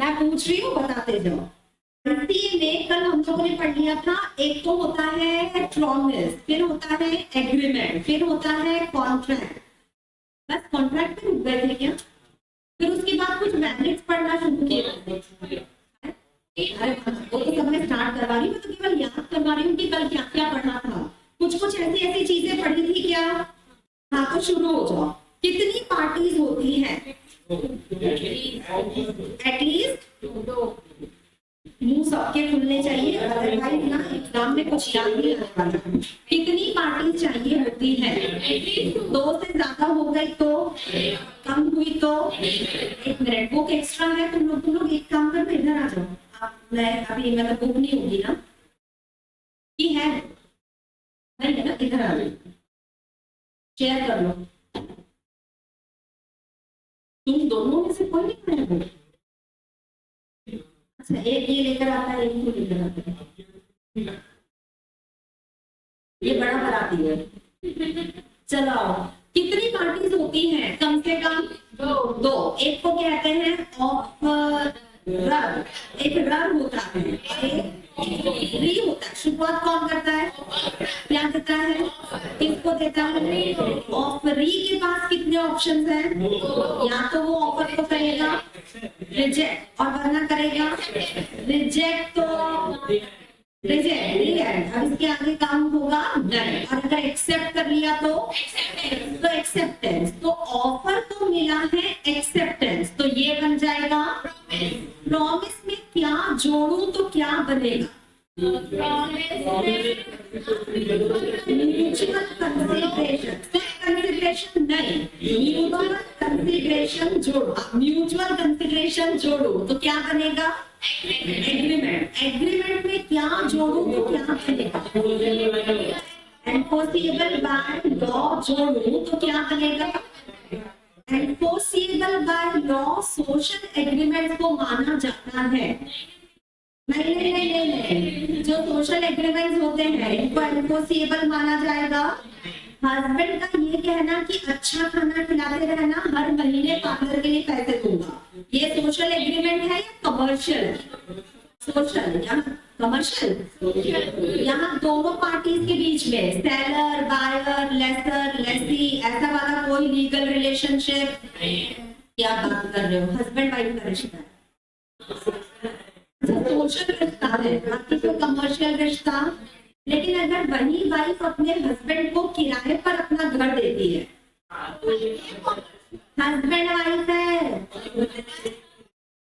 मैं पूछ रही हूँ, बताते जाओ। इसी में कल हम लोगों ने पढ़ लिया था, एक तो होता है प्रॉमिस, फिर होता है एग्रीमेंट, फिर होता है कॉन्ट्रैक्ट। बस कॉन्ट्रैक्ट पे रुक गए थे क्या? फिर उसके बाद कुछ मैनेज पढ़ना शुरू किया। अरे वो तो सब मैं स्टार्ट करवा रही हूँ, मैं तो केवल याद करवा रही हूँ कि कल क्या क्या पढ़ना था। कुछ कुछ ऐसी ऐसी चीजें पढ़ी थी क्या? हाँ तो शुरू हो जाओ। कितनी पार्टीज होती हैं? एटलीस्ट मुंह सबके खुलने चाहिए, अदरवाइज ना एग्जाम में कुछ याद नहीं आने वाला। कितनी पार्टीज चाहिए होती है? 2 से ज्यादा हो गई तो, कम हुई तो 1 मिनट। बुक एक्स्ट्रा है, तुम लोग एक काम करो, इधर आ जाओ। मैं अभी मतलब बुक नहीं होगी ना कि है? नहीं है ना, इधर आ जाओ, शेयर कर लो। तुम दोनों में से कोई नहीं है बुक? अच्छा, एक ये लेकर आता है, एक को लेकर आता है। ये बड़ा बराती है। चलो, कितनी पार्टीज होती हैं? कम से कम दो। एक को कहते हैं ऑफ रर, एक रर होता है, एक री होता है। शुरुआत कौन करता है? क्या देता है? किसको देता है? ऑफ री के पास कितने ऑप्शंस हैं? या तो वो ऑफर को करेगा रिजेक्ट, और वरना करेगा रिजेक्ट। तो रिजेक्ट, अब इसके आगे काम होगा डन। और अगर एक्सेप्ट कर लिया तो एक्सेप्टेंस। तो ऑफर को मिला है एक्सेप्टेंस, तो ये बन जाएगा प्रॉमिस। में क्या जोड़ू तो क्या बनेगा? Mutual consideration. कंसिडरेशन नहीं, म्यूचुअल कंसिडरेशन जोड़ो। म्यूचुअल कंसिडरेशन जोड़ो तो क्या बनेगा? एग्रीमेंट। एग्रीमेंट में क्या जोड़ू तो क्या बनेगा? एनफोर्सेबल बाय लॉ जोड़ू तो क्या बनेगा? Enforceable by law social agreement को माना जाता है। नहीं नहीं नहीं नहीं नहीं, जो सोशल एग्रीमेंट्स होते हैं इनको एनफोर्सेबल माना जाएगा। हस्बैंड का ये कहना कि अच्छा खाना खिलाते रहना, हर महीने पार्लर के लिए पैसे दूंगा, ये सोशल एग्रीमेंट है या कमर्शियल? सोशल या कमर्शियल? यहाँ दोनों पार्टीज के बीच में सेलर, बायर, लेसर, लेसी, ऐसा वाला कोई लीगल रिलेशनशिप? क्या बात कर रहे हो? हस्बैंड वाइफ का रिश्ता है, सोशल रिश्ता है, बाकी तो कमर्शियल रिश्ता। लेकिन अगर वही वाइफ अपने हस्बैंड को किराए पर अपना घर देती है, हस्बैंड वाइफ है,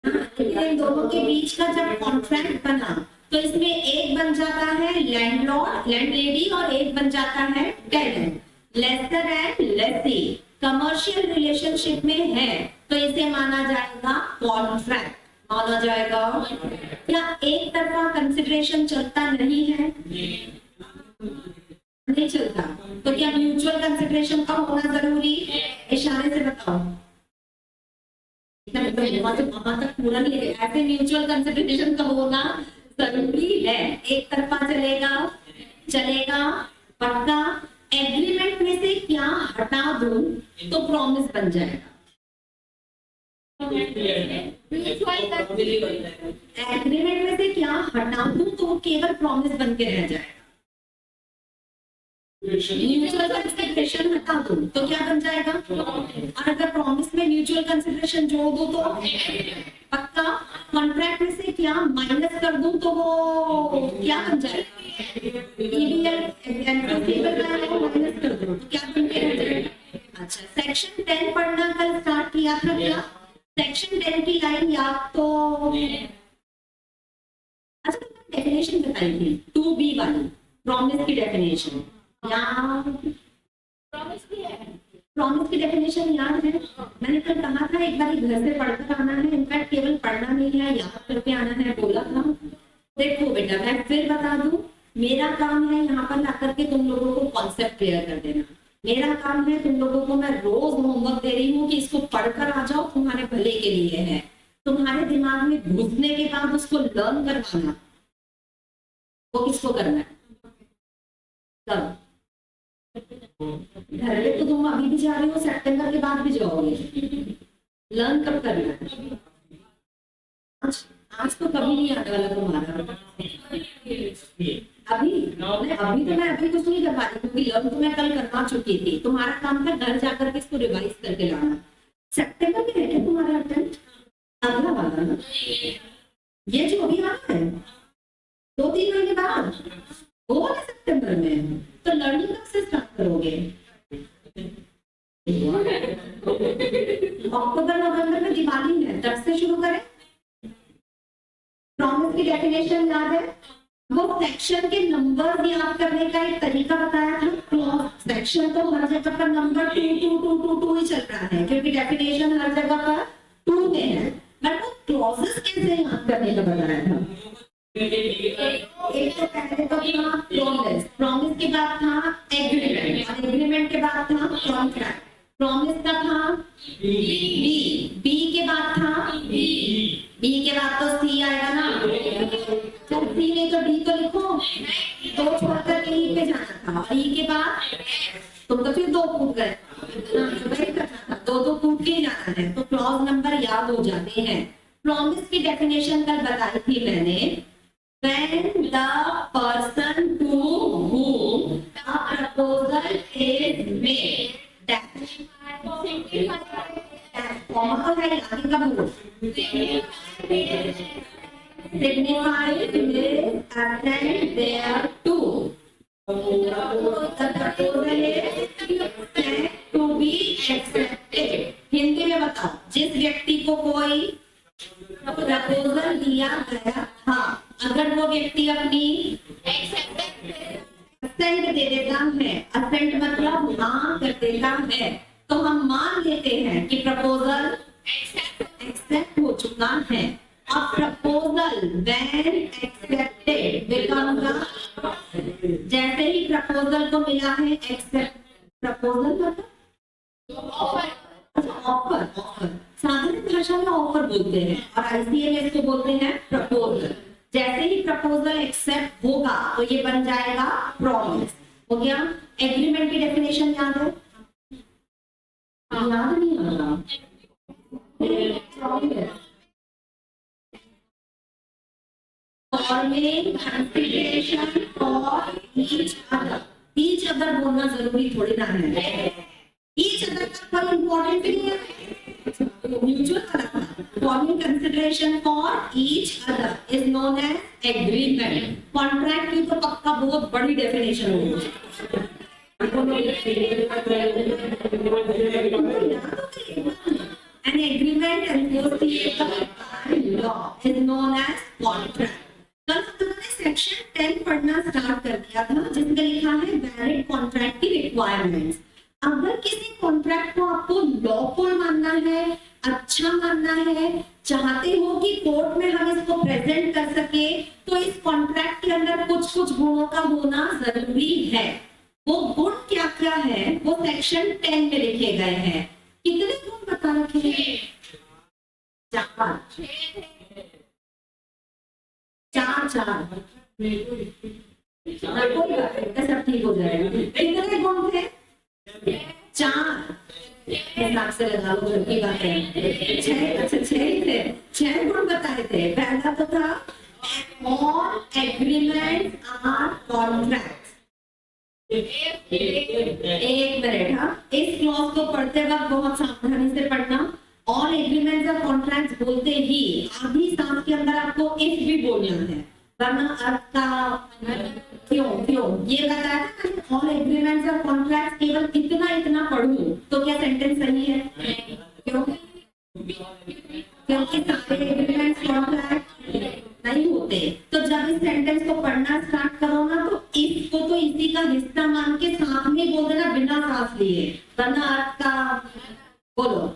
लेकिन इन दोनों के बीच का जब कॉन्ट्रैक्ट बना तो इसमें एक बन जाता है लैंडलॉर्ड, लैंडलेडी, और एक बन जाता है tenant, lessor and lessee. Commercial relationship में है तो इसे माना जाएगा कॉन्ट्रैक्ट, माना जाएगा। क्या एक तरफा कंसिडरेशन चलता नहीं है? नहीं चलता। तो क्या म्यूचुअल कंसिडरेशन का होना जरूरी? इशारे से बताओ। तक पूरा नहीं है, ऐसे म्यूचुअल कंसिडरेशन का होना जरूरी है। एक तरफा चलेगा? चलेगा पक्का। एग्रीमेंट में से क्या हटा दूं तो प्रॉमिस बन जाएगा? एग्रीमेंट में से क्या हटा दूं तो वो केवल प्रॉमिस बन के रह जाएगा। म्यूचुअल कंसिडरेशन हटा दूं तो क्या बन जाएगा? और अगर प्रॉमिस में म्यूचुअल कंसिडरेशन जोड़ दूं तो पक्का। कॉन्ट्रैक्ट में से क्या माइनस कर दूं तो वो क्या बन जाएगा? माइनस कर दूं तो क्या बन के रह जाएगा? अच्छा, सेक्शन 10 पढ़ना कल स्टार्ट किया था क्या? सेक्शन 10 की लाइन याद तो? अच्छा, डेफिनेशन बताई थी 2B वाली, प्रॉमिस की डेफिनेशन प्रॉमिस की डेफिनेशन याद है? मैंने कल कहा था एक बार घर से पढ़कर आना है, इनफैक्ट केवल पढ़ना नहीं है, याद करके आना है, बोला था। देखो बेटा, मैं फिर बता दूं, मेरा काम है यहाँ पर आकर के तुम लोगों को कॉन्सेप्ट क्लियर कर देना। मेरा काम है तुम लोगों को, मैं रोज होमवर्क दे रही हूँ कि इसको पढ़कर आ जाओ, तुम्हारे भले के लिए है। तुम्हारे दिमाग में घुसने के बाद उसको लर्न करवाना, वो किसको करना है? कब? घर पे तो तुम अभी भी जा रहे हो, सितंबर के बाद भी जाओगे। लर्न कब करना है? आज तो कभी नहीं आने वाला तुम्हारा। अभी तो मैं अभी कुछ नहीं कर पा रही क्योंकि लर्न तो मैं कल करवा चुकी थी। तुम्हारा काम था घर जाकर के इसको रिवाइज करके लाना। सितंबर में है क्या तुम्हारा अटेम्प्ट? अगला वाला ना, ये जो अभी आ रहा है 2-3 महीने बाद, वो वाला सितंबर में। तो लर्निंग कब से स्टार्ट करोगे? अक्टूबर नवंबर में दिवाली है, तब से शुरू करें। प्रॉमिस की डेफिनेशन याद है? वो सेक्शन के नंबर याद करने का एक तरीका बताया था। सेक्शन तो हर जगह पर नंबर 2 ही चल रहा है क्योंकि डेफिनेशन हर जगह पर 2 में है, बट वो क्लॉजेस कैसे याद करने का बताया था। एक तो पहले तो था प्रॉमिस, प्रॉमिस के बाद था एग्रीमेंट, और एग्रीमेंट के बाद था कॉन्ट्रैक्ट। प्रॉमिस का था बी के बाद था बी के बाद तो सी आएगा ना। जब सी नहीं तो डी तो लिखो, दो छोड़कर के ई पे जाना था, और ई के बाद तुम तो फिर 2 कूद गए, दो कूद के जाना है। तो क्लॉज नंबर याद हो जाते हैं। प्रॉमिस की डेफिनेशन कल बताई थी मैंने। When the person to whom the proposal is made, signifies his assent thereto. The proposal is to be accepted. Hindi में बताओ, जिस व्यक्ति को कोई प्रपोजल दिया गया था, अगर वो व्यक्ति अपनी असेंट दे देता है, असेंट मतलब हाँ कर देता है, तो हम मान लेते हैं कि प्रपोजल एक्सेप्ट हो चुका है। अब proposal when accepted become the, जैसे ही प्रपोजल को मिला है एक्सेप्ट, प्रपोजल मतलब ऑफर, साधारण भाषा में ऑफर बोलते हैं और आईसीए में इसको बोलते हैं प्रपोजल। जैसे ही प्रपोजल एक्सेप्ट होगा तो ये बन जाएगा प्रॉमिस। हो गया। एग्रीमेंट की डेफिनेशन याद है? याद नहीं आ रहा। Forming consideration for each other बोलना जरूरी थोड़ी ना है। ईच अदर का कोई इंपॉर्टेंट नहीं है, म्यूचुअल वाला। Forming consideration for each other is known as agreement. Contract की तो पक्का बहुत बड़ी डेफिनेशन होगी। An agreement enforceable by law is known as contract. कल हमने सेक्शन 10 पढ़ना स्टार्ट कर दिया था जिसमें लिखा है वैलिड कॉन्ट्रैक्ट की रिक्वायरमेंट्स। अगर किसी कॉन्ट्रैक्ट को आपको लॉफुल मानना है, अच्छा मानना है, चाहते हो कि कोर्ट में हम इसको प्रेजेंट कर सके, तो इस कॉन्ट्रैक्ट के अंदर कुछ कुछ गुणों का होना जरूरी है। वो गुण क्या क्या है वो सेक्शन 10 में लिखे गए हैं। कितने गुण बता रखे हैं? 4 कोई बात नहीं, सब ठीक हो जाएगा। कितने गुण थे? 4 हिसाब से लगा लो, जो की बात है। 6, अच्छा 6 थे। 6 गुण बताए थे। पहला तो था ऑल एग्रीमेंट्स आर कॉन्ट्रैक्ट्स। एक मिनट, हाँ, इस क्लॉज को पढ़ते वक्त बहुत सावधानी से पढ़ना। ऑल एग्रीमेंट्स और कॉन्ट्रैक्ट्स बोलते ही आधी सांस के अंदर आपको इफ भी बोलना है, वरना अर्थ का क्यों ये बताया था। ऑल एग्रीमेंट्स और कॉन्ट्रैक्ट्स केवल इतना पढ़ूं तो क्या सेंटेंस सही है? क्यों? क्योंकि सारे एग्रीमेंट्स कॉन्ट्रैक्ट नहीं होते। तो जब इस सेंटेंस को पढ़ना स्टार्ट करो ना, तो इसको तो इसी का हिस्सा मान के साथ में बोल देना बिना सांस लिए, वरना अर्थ का बोलो।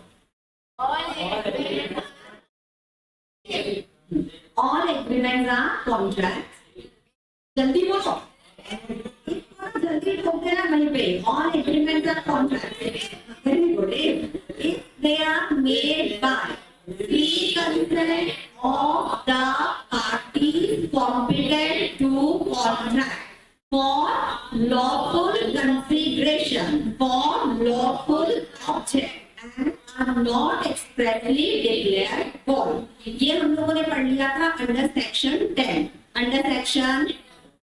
All agreements are contracts. जल्दी बोलो, जल्दी बोलते ना वहीं पे। All agreements are contracts. Very good. If they are made by free consent of the parties competent to contract for lawful consideration, for lawful object and are not expressly declared for. ये हम लोगों ने पढ़ लिया था under section 10। Under section,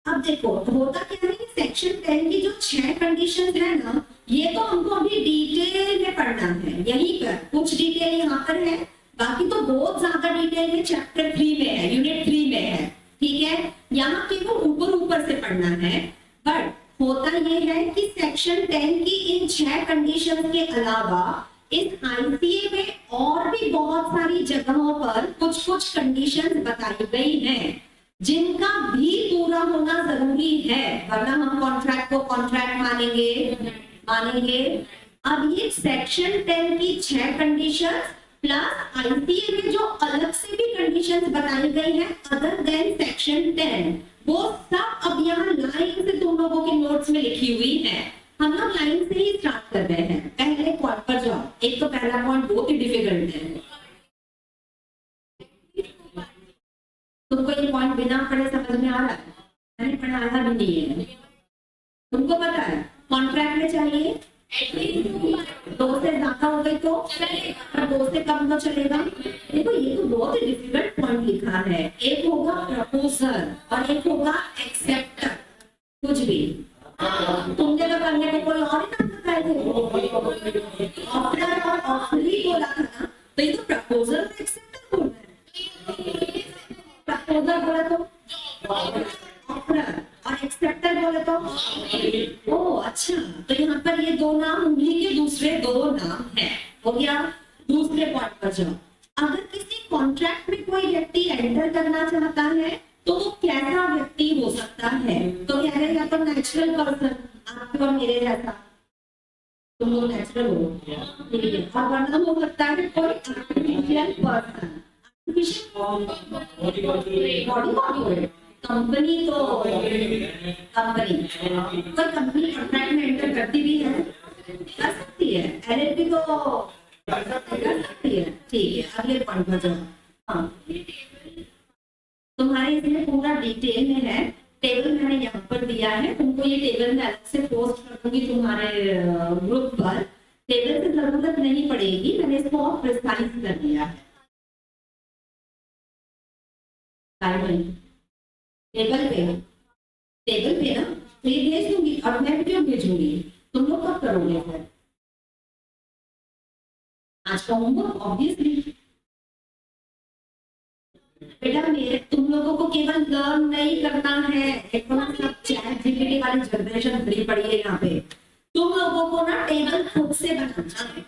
अब देखो होता क्या है कि सेक्शन 10 की जो 6 कंडीशंस है ना, ये तो हमको अभी डिटेल में पढ़ना है। यहीं पर कुछ डिटेल यहाँ पर है, बाकी तो बहुत ज्यादा डिटेल में चैप्टर 3 में है, यूनिट 3 में है, ठीक है। यहाँ केवल ऊपर ऊपर से पढ़ना है। बट होता ये है कि सेक्शन 10 की इन 6 कंडीशंस के अलावा इस आईसीए में और भी बहुत सारी जगहों पर कुछ कुछ कंडीशंस बताई गई हैं, जिनका भी पूरा होना जरूरी है, वरना हम कॉन्ट्रैक्ट को कॉन्ट्रैक्ट मानेंगे। अब ये सेक्शन 10 की 6 कंडीशंस प्लस आईसीए में जो अलग से भी कंडीशंस बताई गई हैं अदर देन सेक्शन 10, वो सब अब यहाँ लाइन से तुम लोगों के नोट्स में लिखी हुई है। हम लोग लाइन से ही स्टार्ट कर रहे हैं। पहले पॉइंट पर जाओ। एक तो पहला पॉइंट बहुत ही डिफिकल्ट है, तुमको ये पॉइंट बिना पढ़े समझ में आ रहा है? मैंने पढ़ाया भी नहीं है, तुमको पता है कॉन्ट्रैक्ट में चाहिए 2 से ज्यादा हो गई तो 2 से कम तो चलेगा। देखो ये तो बहुत ही डिफिकल्ट पॉइंट लिखा है। एक होगा प्रपोजल और एक होगा एक्सेप्टर। कुछ भी तुमने तो करने को कोई और ही नाम बताए थे, ऑफर और ऑफरी बोला था ना, तो ये तो प्रपोजल और एक्सेप्टर बोल रहे हैं। प्रपोजल बोला तो ऑफर और एक्सेप्टर बोले तो ओ अच्छा, तो यहाँ पर ये 2 नाम उन्हीं के दूसरे 2 नाम हैं। हो गया। दूसरे पॉइंट पर जाओ। अगर किसी कॉन्ट्रैक्ट में कोई व्यक्ति एंटर करना चाहता है तो वो कैसा व्यक्ति हो सकता है? तो कह रहे या तो नेचुरल पर्सन, आपके और मेरे जैसा, तुम लोग नेचुरल हो, और वरना हो सकता है कोई आर्टिफिशियल पर्सन। बॉडी कंपनी, तो कंपनी कोई कंपनी कॉन्ट्रैक्ट में एंटर करती भी है, कर सकती है, एलएलपी तो कर सकती है, ठीक है। अगले पॉइंट पर जाओ। हाँ, तुम्हारे इसमें पूरा डिटेल में है, टेबल मैंने यहाँ पर दिया है, तुमको ये टेबल में अलग से पोस्ट कर दूंगी तुम्हारे ग्रुप पर। टेबल से जरूरत नहीं पड़ेगी, मैंने इसको और प्रिसाइज कर दिया है। टेबल पे ना तो ये भेज दूंगी, और मैं क्यों भेजूंगी, तुम लोग कब करोगे फिर? आज का होमवर्क ऑब्वियसली बेटा मेरे तुम लोगों को केवल लर्न नहीं करना है। एक सब चैट जीपीटी वाली जनरेशन भरी पड़ी है यहाँ पे। तुम लोगों को ना टेबल खुद से बनाना है।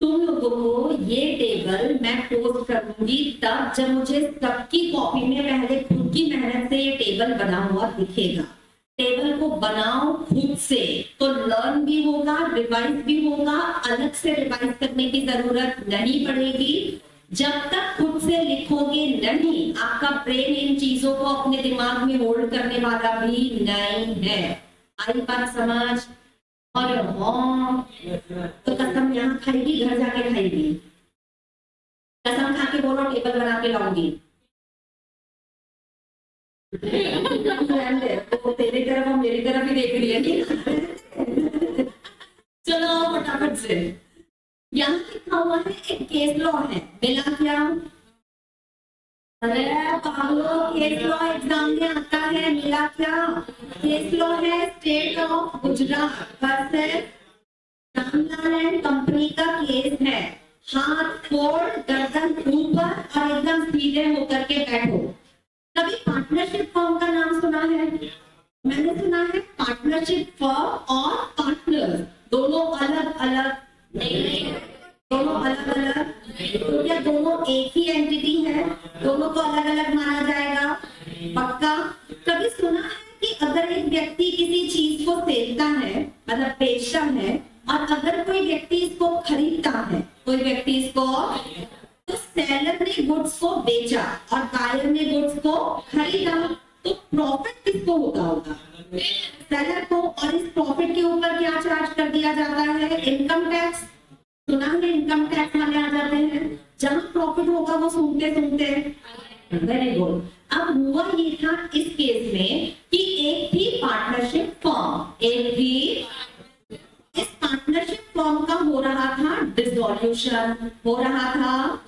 तुम लोगों को ये टेबल मैं पोस्ट कर दूंगी तब जब मुझे सबकी कॉपी में पहले खुद की मेहनत से ये टेबल बना हुआ दिखेगा। टेबल को बनाओ खुद से तो लर्न भी होगा, रिवाइज भी होगा, अलग से रिवाइज करने की जरूरत नहीं पड़ेगी। जब तक खुद से लिखोगे नहीं, आपका ब्रेन इन चीजों को अपने दिमाग में होल्ड करने वाला भी नहीं है। आई बात समझ? और हाँ, तो कसम यहाँ खाएगी, घर जाके खाएगी। कसम खा के बोलो टेबल बना के लाऊंगी। तो तेरी तरफ और मेरी तरफ ही देख रही है। चलो फटाफट से। यहाँ लिखा हुआ है एक केस लॉ है, मिला क्या? अरे पागलो, केस लॉ एग्जाम में आता है, मिला क्या? केस लॉ है state of Gujarat versus Ramlal and company का केस है। हाथ फोड़, गर्दन ऊपर और एकदम सीधे होकर के बैठो। कभी पार्टनरशिप फर्म का नाम सुना है? मैंने सुना है पार्टनरशिप फर्म और पार्टनर दोनों अलग अलग नहीं, दोनों अलग अलग, तो क्या दोनों एक ही एंटिटी है? दोनों को अलग अलग माना जाएगा? पक्का? कभी सुना है कि अगर एक व्यक्ति किसी चीज को सेलता है, मतलब बेचता है, और अगर कोई व्यक्ति इसको खरीदता है, कोई व्यक्ति इसको, तो सेलर ने गुड्स को बेचा और बायर ने गुड्स को खरीदा, तो प्रॉफिट किसको होगा? सेलर को। और इस प्रॉफिट के ऊपर क्या चार्ज कर दिया जाता है? Income tax. सुना है इनकम टैक्स वाले आ जाते हैं। जहां प्रॉफिट होगा वो सुनते सुनते वेरी गुड। अब हुआ ये था इस केस में कि एक थी पार्टनरशिप फॉर्म, एक थी, इस पार्टनरशिप फॉर्म का हो रहा था डिसॉल्यूशन, हो रहा था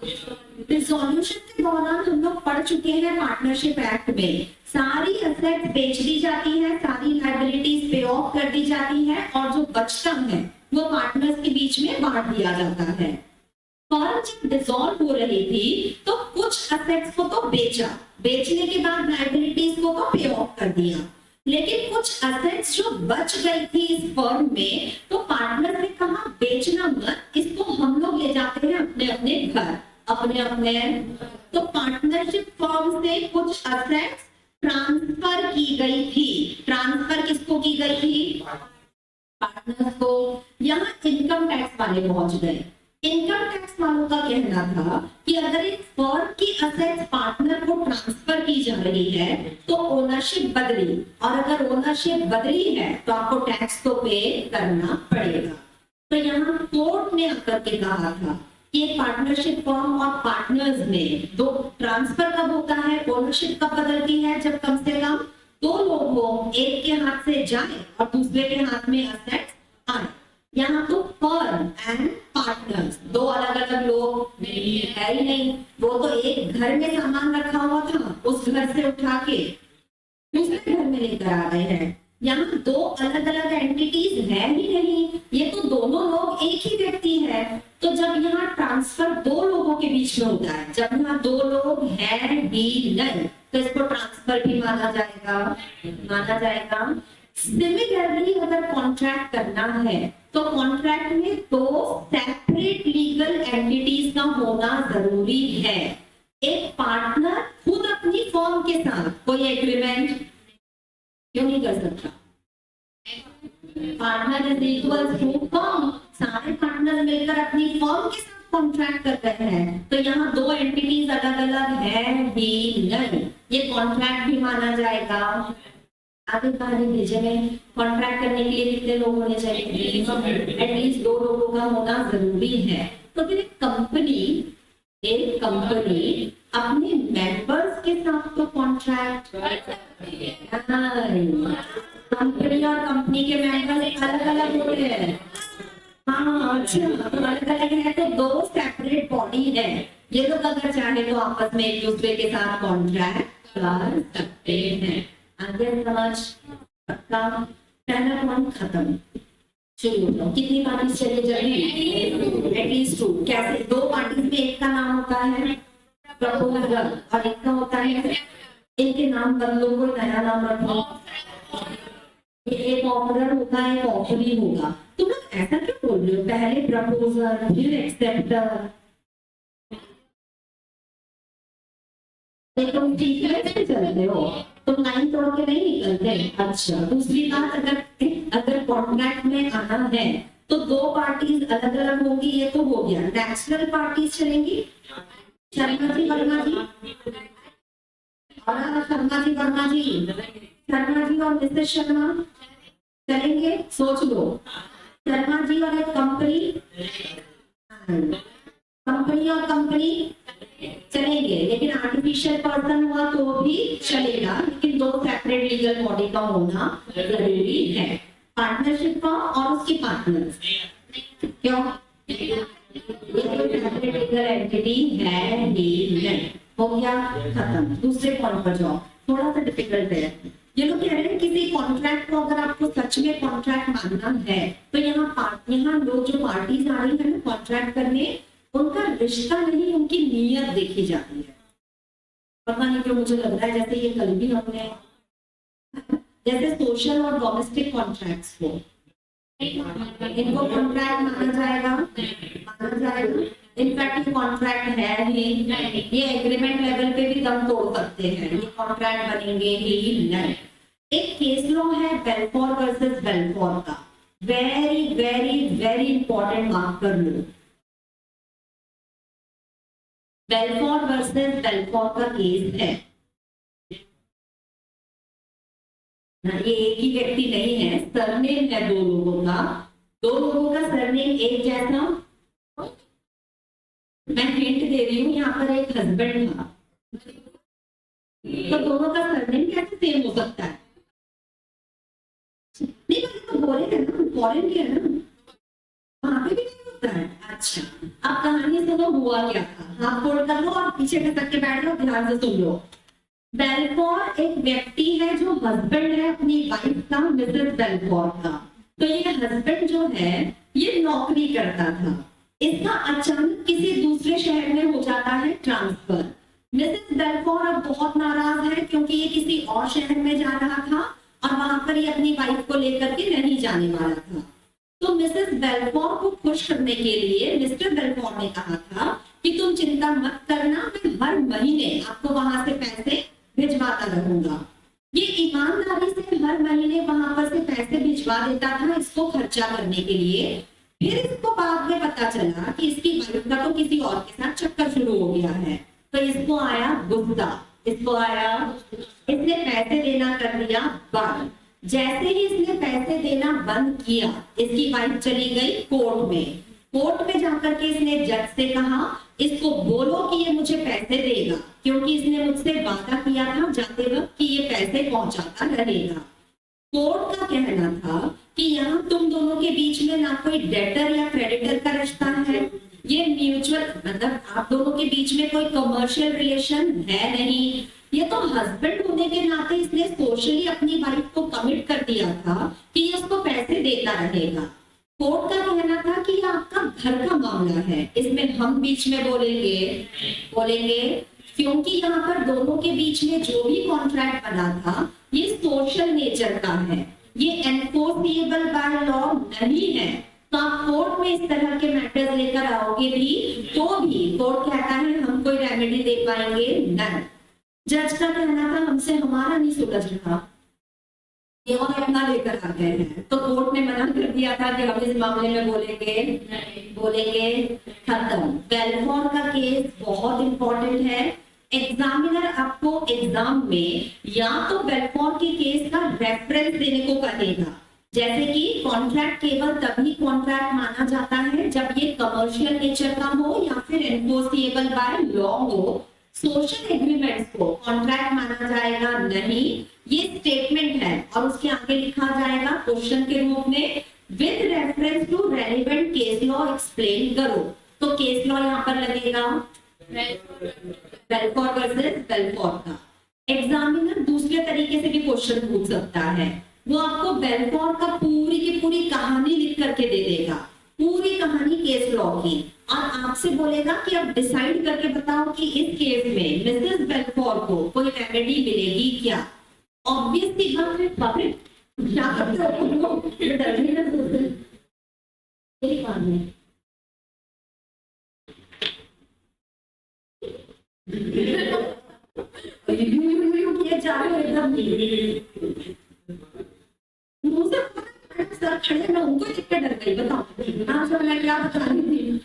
डिसॉल्यूशन के दौरान हम लोग पढ़ चुके हैं पार्टनरशिप एक्ट में सारी एसेट्स बेच दी जाती है, सारी लायबिलिटीज पे ऑफ कर दी जाती है और जो बचता है वो पार्टनर्स के बीच में बांट दिया जाता है। फर्म जब डिसॉल्व हो रही थी तो कुछ एसेट्स को तो बेचा, बेचने के बाद लायबिलिटीज को तो पे ऑफ कर दिया, लेकिन कुछ एसेट्स जो बच गई थी इस फर्म में तो पार्टनर ने कहा बेचना मत, इसको हम लोग ले जाते हैं अपने अपने घर, अपने अपने। तो पार्टनरशिप फर्म से कुछ एसेट्स ट्रांसफर की गई थी। ट्रांसफर किसको की गई थी? पार्टनर्स को। यहाँ इनकम टैक्स वाले पहुंच गए। इनकम टैक्स वालों का कहना था कि अगर एक फर्म की असेट्स पार्टनर को ट्रांसफर की जा रही है तो ओनरशिप बदली, और अगर ओनरशिप बदली है तो आपको टैक्स तो पे करना पड़ेगा। तो यहाँ कोर्ट ने आकर के कहा था कि एक पार्टनरशिप फर्म और पार्टनर्स में दो ट्रांसफर कब होता है, ओनरशिप कब बदलती है, जब कम से कम दो लोग हो, एक के हाथ से जाए और दूसरे के हाथ में असेट्स आए। यहाँ तो फर्म एंड पार्टनर्स दो अलग अलग लोग है ही नहीं, वो तो एक घर में सामान रखा हुआ था, उस घर से उठा के दूसरे घर में लेकर आ गए हैं। यहाँ दो अलग अलग एंटिटीज है ही नहीं, ये तो दोनों लोग एक ही व्यक्ति है। तो जब यहाँ ट्रांसफर दो लोगों के बीच में होता है, जब यहाँ दो लोग हैं ही नहीं तो इसको ट्रांसफर भी माना जाएगा, माना जाएगा। सिमिलरली अगर कॉन्ट्रैक्ट करना है तो कॉन्ट्रैक्ट में दो सेपरेट लीगल एंटिटीज का होना जरूरी है। एक पार्टनर खुद अपनी फर्म के साथ कोई एग्रीमेंट क्यों नहीं कर सकता? Partner is equal to firm, सारे पार्टनर मिलकर अपनी फर्म के साथ कॉन्ट्रैक्ट कर रहे हैं, तो यहाँ दो एंटिटीज अलग अलग है ही नहीं, ये कॉन्ट्रैक्ट भी माना जाएगा। आगे कहानी भेजे में कॉन्ट्रैक्ट करने के लिए कितने लोग होने चाहिए? एटलीस्ट दो लोगों का होना जरूरी है। तो फिर एक कंपनी अपने मेंबर्स के साथ तो कॉन्ट्रैक्ट, कंपनी और कंपनी के मेंबर्स अलग अलग होते हैं। हाँ अच्छा, अलग अलग है तो दो सेपरेट बॉडी है, ये लोग अगर चाहे तो आपस में एक दूसरे के साथ कॉन्ट्रैक्ट कर सकते हैं। आगे समझ पक्का? पहला पॉइंट खत्म। शुरू करो। कितनी पार्टीज चलिए जल्दी? At least to. कैसे? दो पार्टीज में एक का नाम होता है प्रपोजर और एक का होता है, इनके नाम बदलो, कोई नया नाम रखो। एक ऑफरर होगा, एक ऑफरी होगा। तुम लोग ऐसा क्यों बोल रहे हो? पहले प्रपोजर फिर एक्सेप्टर, तुम सीक्रेट से चलते हो, तुम लाइन तोड़ के नहीं निकलते। अच्छा, दूसरी बात, अगर कॉन्ट्रैक्ट में आना है तो दो पार्टीज अलग अलग होंगी, ये तो हो गया। नेचुरल पार्टीज चलेंगी, शर्मा जी वर्मा जी और शर्मा जी वर्मा जी, शर्मा जी और मिसेस शर्मा चलेंगे? सोच लो, शर्मा जी और एक कंपनी, कंपनी और कंपनी चलेंगे, लेकिन आर्टिफिशियल पर्सन हुआ तो भी चलेगा, लेकिन दो सेपरेट लीगल बॉडी का होना जरूरी है। पार्टनरशिप का और उसके पार्टनर्स, क्यों? सेपरेट लीगल एंटिटी है ही नहीं। हो गया, खत्म। दूसरे पॉइंट पर जाओ, थोड़ा सा डिफिकल्ट है। ये लोग कह रहे हैं किसी कॉन्ट्रैक्ट को अगर आपको सच में कॉन्ट्रैक्ट मानना है तो यहाँ लोग जो पार्टीज आ रही है ना कॉन्ट्रैक्ट करने, उनका रिश्ता नहीं, उनकी नीयत देखी जाती है। पता नहीं क्यों मुझे लग रहा है जैसे ये कल भी हमने, जैसे सोशल और डोमेस्टिक कॉन्ट्रैक्ट्स को, इनको कॉन्ट्रैक्ट माना जाएगा, माना जाएगा। इनफैक्ट ये कॉन्ट्रैक्ट है ही, ये एग्रीमेंट लेवल पे भी दम तोड़ सकते हैं, ये कॉन्ट्रैक्ट बनेंगे ही नहीं। एक केस लॉ है बेल्फोर वर्सेस बेल्फोर का, very very very important, mark कर लो। बेल्फोर वर्सेस बेल्फोर का केस है, ये एक ही व्यक्ति नहीं है, सरनेम है दो लोगों का, दो लोगों का सरनेम एक जैसा। मैं हिंट दे रही हूँ, यहाँ पर एक हस्बैंड था, तो दोनों का सरनेम कैसे सेम हो सकता है? नहीं तो बोले है ना, फॉरेन के है ना, वहां पे भी नहीं होता है। अच्छा, अब कहानी सुनो, हुआ क्या था, हाथ फोल्ड कर लो और पीछे खसक के बैठ लो, ध्यान से सुन लो। बेलफोर एक व्यक्ति है जो हस्बैंड है अपनी वाइफ का, मिसेस बेलफोर का। तो ये हस्बैंड जो है ये नौकरी करता था, इसका अचानक किसी दूसरे शहर में हो जाता है ट्रांसफर। मिसेस बेलफोर अब बहुत नाराज है क्योंकि ये किसी और शहर में जा रहा था और वहां पर ये अपनी वाइफ को लेकर के नहीं जाने वाला था। तो मिसेस बेलफोर को खुश करने के लिए मिस्टर बेलफोर ने कहा था कि तुम चिंता मत करना, मैं हर महीने आपको वहां से पैसे भिजवाता रहूंगा। ये ईमानदारी से हर महीने वहां पर से पैसे भिजवा देता था इसको खर्चा करने के लिए। फिर इसको बाद में पता चला कि इसकी वाइफ का तो किसी और के साथ चक्कर शुरू हो गया है। तो इसको आया गुस्सा, इसको आया, इसने पैसे देना कर दिया बंद। जैसे ही इसने पैसे देना बंद किया, इसकी वाइफ चली गई कोर्ट में। कोर्ट में जाकर के इसने जज से कहा, इसको बोलो कि ये मुझे पैसे देगा, क्योंकि इसने मुझसे वादा किया था जाते वक्त कि ये पैसे पहुंचाता रहेगा। कोर्ट का कहना था कि यहाँ तुम दोनों के बीच में ना कोई डेटर या क्रेडिटर का रिश्ता है, ये म्यूचुअल, मतलब आप दोनों के बीच में कोई कमर्शियल रिलेशन है नहीं। ये तो हस्बैंड होने के नाते इसने सोशली अपनी वाइफ को कमिट कर दिया था कि ये उसको पैसे देता रहेगा। कोर्ट का कहना था कि ये आपका घर का मामला है, इसमें हम बीच में बोलेंगे क्योंकि यहाँ पर दोनों के बीच में जो भी कॉन्ट्रैक्ट बना था ये सोशल नेचर का है, ये एनफोर्सेबल बाय लॉ नहीं है। तो आप कोर्ट में इस तरह के मैटर्स लेकर आओगे भी तो भी कोर्ट कहता है हम कोई रेमेडी दे पाएंगे नहीं। जज का कहना था हमसे हमारा नहीं सुलझ रहा, ये और अपना लेकर आ गए हैं। तो कोर्ट ने मना कर दिया था कि हम इस मामले में बोलेंगे खत्म। बेलफोर का केस बहुत इंपॉर्टेंट है। एग्जामिनर आपको एग्जाम में या तो बेलफोर के केस का रेफरेंस देने को कहेगा, जैसे कि कॉन्ट्रैक्ट केवल तभी कॉन्ट्रैक्ट माना जाता है जब ये कमर्शियल नेचर का हो या फिर एनफोर्सेबल बाय लॉ हो। सोशल एग्रीमेंट्स को कॉन्ट्रैक्ट माना जाएगा नहीं, ये स्टेटमेंट है और उसके आगे लिखा जाएगा क्वेश्चन के रूप में with reference to relevant case law explain करो। तो केस लॉ यहाँ पर लगेगा बेलफोर वर्सेस बेलफोर का। एग्जामिनर दूसरे तरीके से भी क्वेश्चन पूछ सकता है, वो आपको बेलफोर का पूरी की पूरी कहानी लिख करके दे देगा, पूरी कहानी केस लॉ की, और आपसे बोलेगा कि अब डिसाइड करके बताओ कि इस केस में मिसेस बेलफोर को कोई रेमेडी मिलेगी क्या। ऑब्वियसली बात है, पब्लिक क्या करते हो, डर नहीं ना सोचते, यही काम है। ये जा रहे एकदम मुंह से सर खड़े, मैं उनको देख के डर गई, बताओ आज मैं क्या बता रही थी।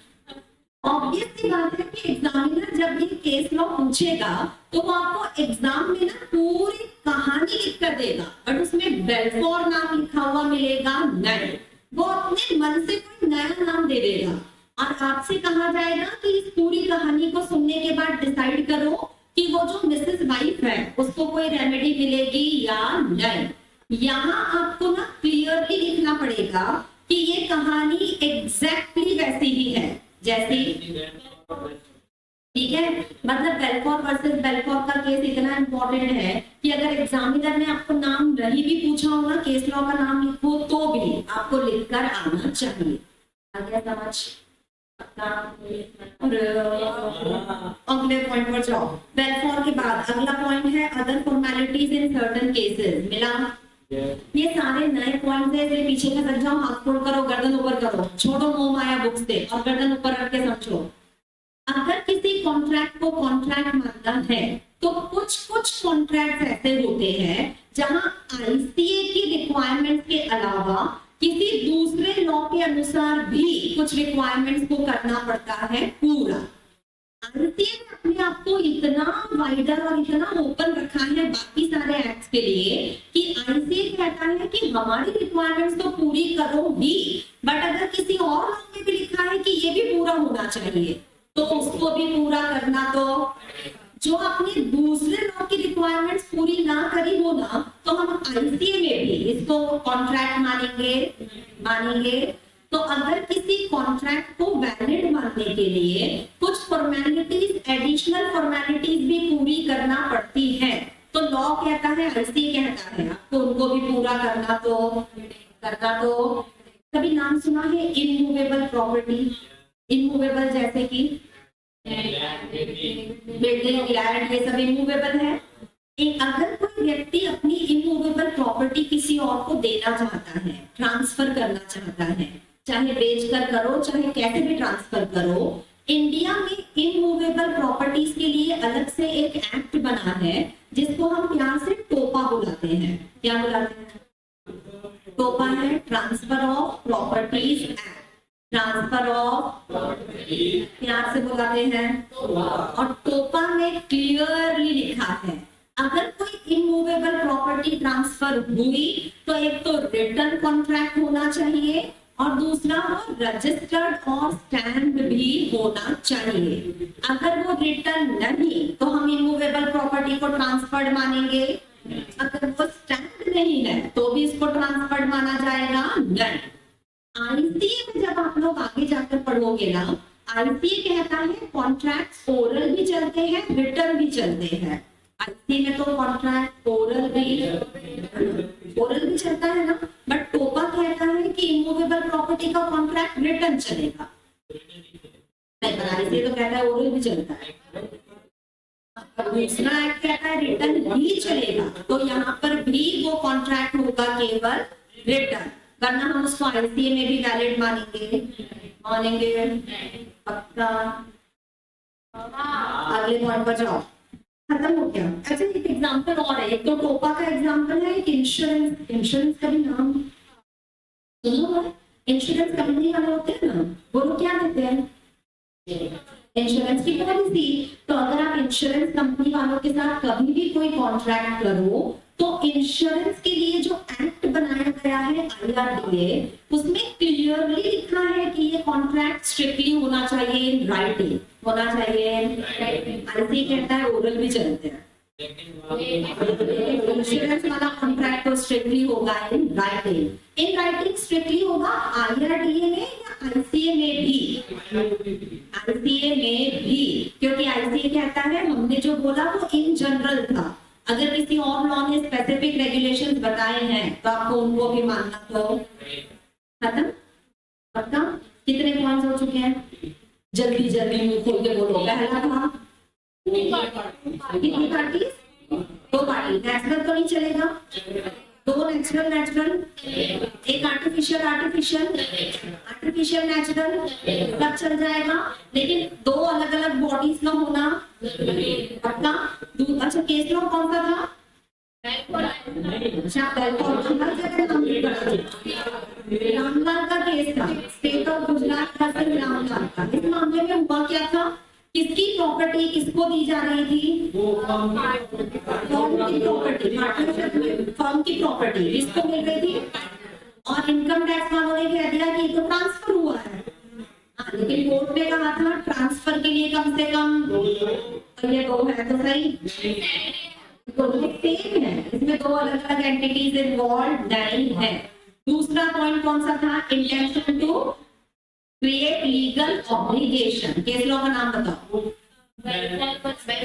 ऑब्वियसली बात है कि एग्जामिनर जब ये केस लॉ पूछेगा तो वो आपको एग्जाम में ना पूरी कहानी लिख कर देगा, बट उसमें बेलफोर नाम लिखा हुआ मिलेगा नहीं। वो अपने मन से कोई नया नाम दे देगा और आपसे कहा जाएगा कि इस पूरी कहानी को सुनने के बाद डिसाइड करो कि वो जो मिसेस वाइफ है उसको कोई रेमेडी मिलेगी या नहीं। यहाँ आपको ना क्लियरली लिखना पड़ेगा कि ये कहानी एग्जैक्टली वैसी ही है जैसी, ठीक है। मतलब बेलफोर वर्सेस बेलफोर का केस इतना इंपॉर्टेंट है कि अगर एग्जामिनर ने आपको नाम नहीं भी पूछा होगा, केस लॉ का नाम लिखो तो भी आपको लिखकर आना चाहिए। आगे समझ, और अगले पॉइंट पर जाओ। बेलफोर के बाद अगला पॉइंट है other formalities in certain cases. मिला, ये सारे नए पॉइंट्स हैं, इसलिए पीछे का सट जाओ, हाथ फोल्ड करो, गर्दन ऊपर करो, छोड़ो मोह माया बुक से और गर्दन ऊपर रख के समझो। अगर किसी कॉन्ट्रैक्ट को कॉन्ट्रैक्ट मानना है तो कुछ कॉन्ट्रैक्ट ऐसे होते हैं जहां आईसीए की रिक्वायरमेंट्स के अलावा किसी दूसरे लॉ के अनुसार भी कुछ रिक्वायरमेंट्स को करना पड़ता है पूरा। आईसीए ने अपने आप को इतना वाइडर और इतना ओपन रखा है बाकी सारे एक्ट्स के लिए कि आईसीए कहता है कि हमारी रिक्वायरमेंट्स तो पूरी करो ही, बट अगर किसी और लॉ में भी लिखा है कि ये भी पूरा होना चाहिए तो उसको भी पूरा करना तो जो अपने दूसरे लोग की रिक्वायरमेंट्स पूरी ना करी हो ना, तो हम आईसीए में भी इसको कॉन्ट्रैक्ट मानेंगे। तो अगर किसी कॉन्ट्रैक्ट को वैलिड मानने के लिए कुछ फॉर्मेलिटीज, एडिशनल फॉर्मेलिटीज भी पूरी करना पड़ती है, तो लॉ कहता है, आईसीए कहता है आपको उनको भी पूरा करना। तो कभी नाम सुना है इमूवेबल प्रॉपर्टी? इमूवेबल जैसे कि बिल्डिंग, लैंड, ये सब इमूवेबल है। अगर कोई व्यक्ति अपनी इमूवेबल प्रॉपर्टी किसी और को देना चाहता है, ट्रांसफर करना चाहता है, चाहे बेचकर करो, चाहे कैसे भी ट्रांसफर करो, इंडिया में इमूवेबल प्रॉपर्टीज के लिए अलग से एक एक्ट बना है जिसको हम प्यार से टोपा बुलाते हैं। क्या बुलाते हैं? टोपा है transfer of properties act. Transfer of प्यार से बुलाते हैं। और टोपा में क्लियरली लिखा है, अगर कोई इमूवेबल प्रॉपर्टी ट्रांसफर हुई तो एक तो रिटन कॉन्ट्रैक्ट होना चाहिए और दूसरा वो रजिस्टर्ड और स्टैम्प भी होना चाहिए। अगर वो रिटन नहीं तो हम इमूवेबल प्रॉपर्टी को ट्रांसफर्ड मानेंगे। अगर वो स्टैम्प नहीं है तो भी इसको ट्रांसफर्ड माना जाएगा नहीं। आईसीए में जब आप लोग आगे जाकर पढ़ोगे ना, आईसीए कहता है कॉन्ट्रैक्ट ओरल भी चलते हैं, रिटन भी चलते हैं। आईसीए में तो कॉन्ट्रैक्ट ओरल भी चलता है ना, बट टोपा कहता है कि इमूवेबल प्रॉपर्टी का कॉन्ट्रैक्ट रिटन चलेगा। नहीं, पर आईसीए तो कहता है ओरल भी चलता है। दूसरा एक्ट कहता है रिटन ही चलेगा, तो यहाँ पर भी वो कॉन्ट्रैक्ट होगा केवल रिटन, वरना हम उसको आईसीए में भी वैलिड मानेंगे। पक्का? अगले पॉइंट पर जाओ। खत्म हो गया। अच्छा, एक एग्जांपल और है। एक तो टोपा का एग्जांपल है, एक इंश्योरेंस का भी नाम सुनो। इंश्योरेंस कंपनी वाले होते हैं ना, वो लोग क्या देते हैं? इंश्योरेंस की पॉलिसी। तो अगर आप इंश्योरेंस कंपनी वालों के साथ कभी भी कोई कॉन्ट्रैक्ट करो, तो इंश्योरेंस के लिए जो एक्ट बनाया गया है IRDA, उसमें क्लियरली लिखा है कि ये कॉन्ट्रैक्ट स्ट्रिक्टली होना चाहिए इन राइटिंग, होना चाहिए। आईसीए कहता है ओरल भी चलते हैं। इंश्योरेंस वाला कॉन्ट्रैक्ट तो स्ट्रिक्टली होगा इन राइटिंग स्ट्रिक्टली होगा IRDA में या आईसीए में भी? आईसीए में भी, क्योंकि आईसीए कहता है हमने जो बोला वो इन जनरल था। अगर किसी और लॉ ने स्पेसिफिक रेगुलेशंस बताए हैं तो आपको उनको भी मानना। तो खत्म? पक्का? कितने पॉइंट्स हो चुके हैं? जल्दी मुंह खोल के बोलो। पहला था कितनी पार्टी? 2 पार्टी। नेचुरल तो नहीं चलेगा? 2 नेचुरल, एक आर्टिफिशियल नेचुरल, सब चल जाएगा, लेकिन 2 अलग अलग बॉडीज का होना। पक्का? अच्छा, केस लॉ कौन सा था? रामलाल का केस था, state of Gujarat versus Ramlal का। इस मामले में हुआ क्या था? किसकी प्रॉपर्टी किसको दी जा रही थी? फर्म की प्रॉपर्टी किसको मिल रही थी? और इनकम टैक्स वालों ने कह दिया कि तो ट्रांसफर हुआ है। लेकिन कोर्ट ने कहा था ट्रांसफर के लिए कम से कम, तो ये 2 है तो सही, दोनों सेम है, इसमें 2 अलग अलग एंटिटीज इन्वॉल्व नहीं है। दूसरा पॉइंट कौन सा था? Intention to create legal obligation. Case law का नाम बताओ। बेल्फोर वर्सेस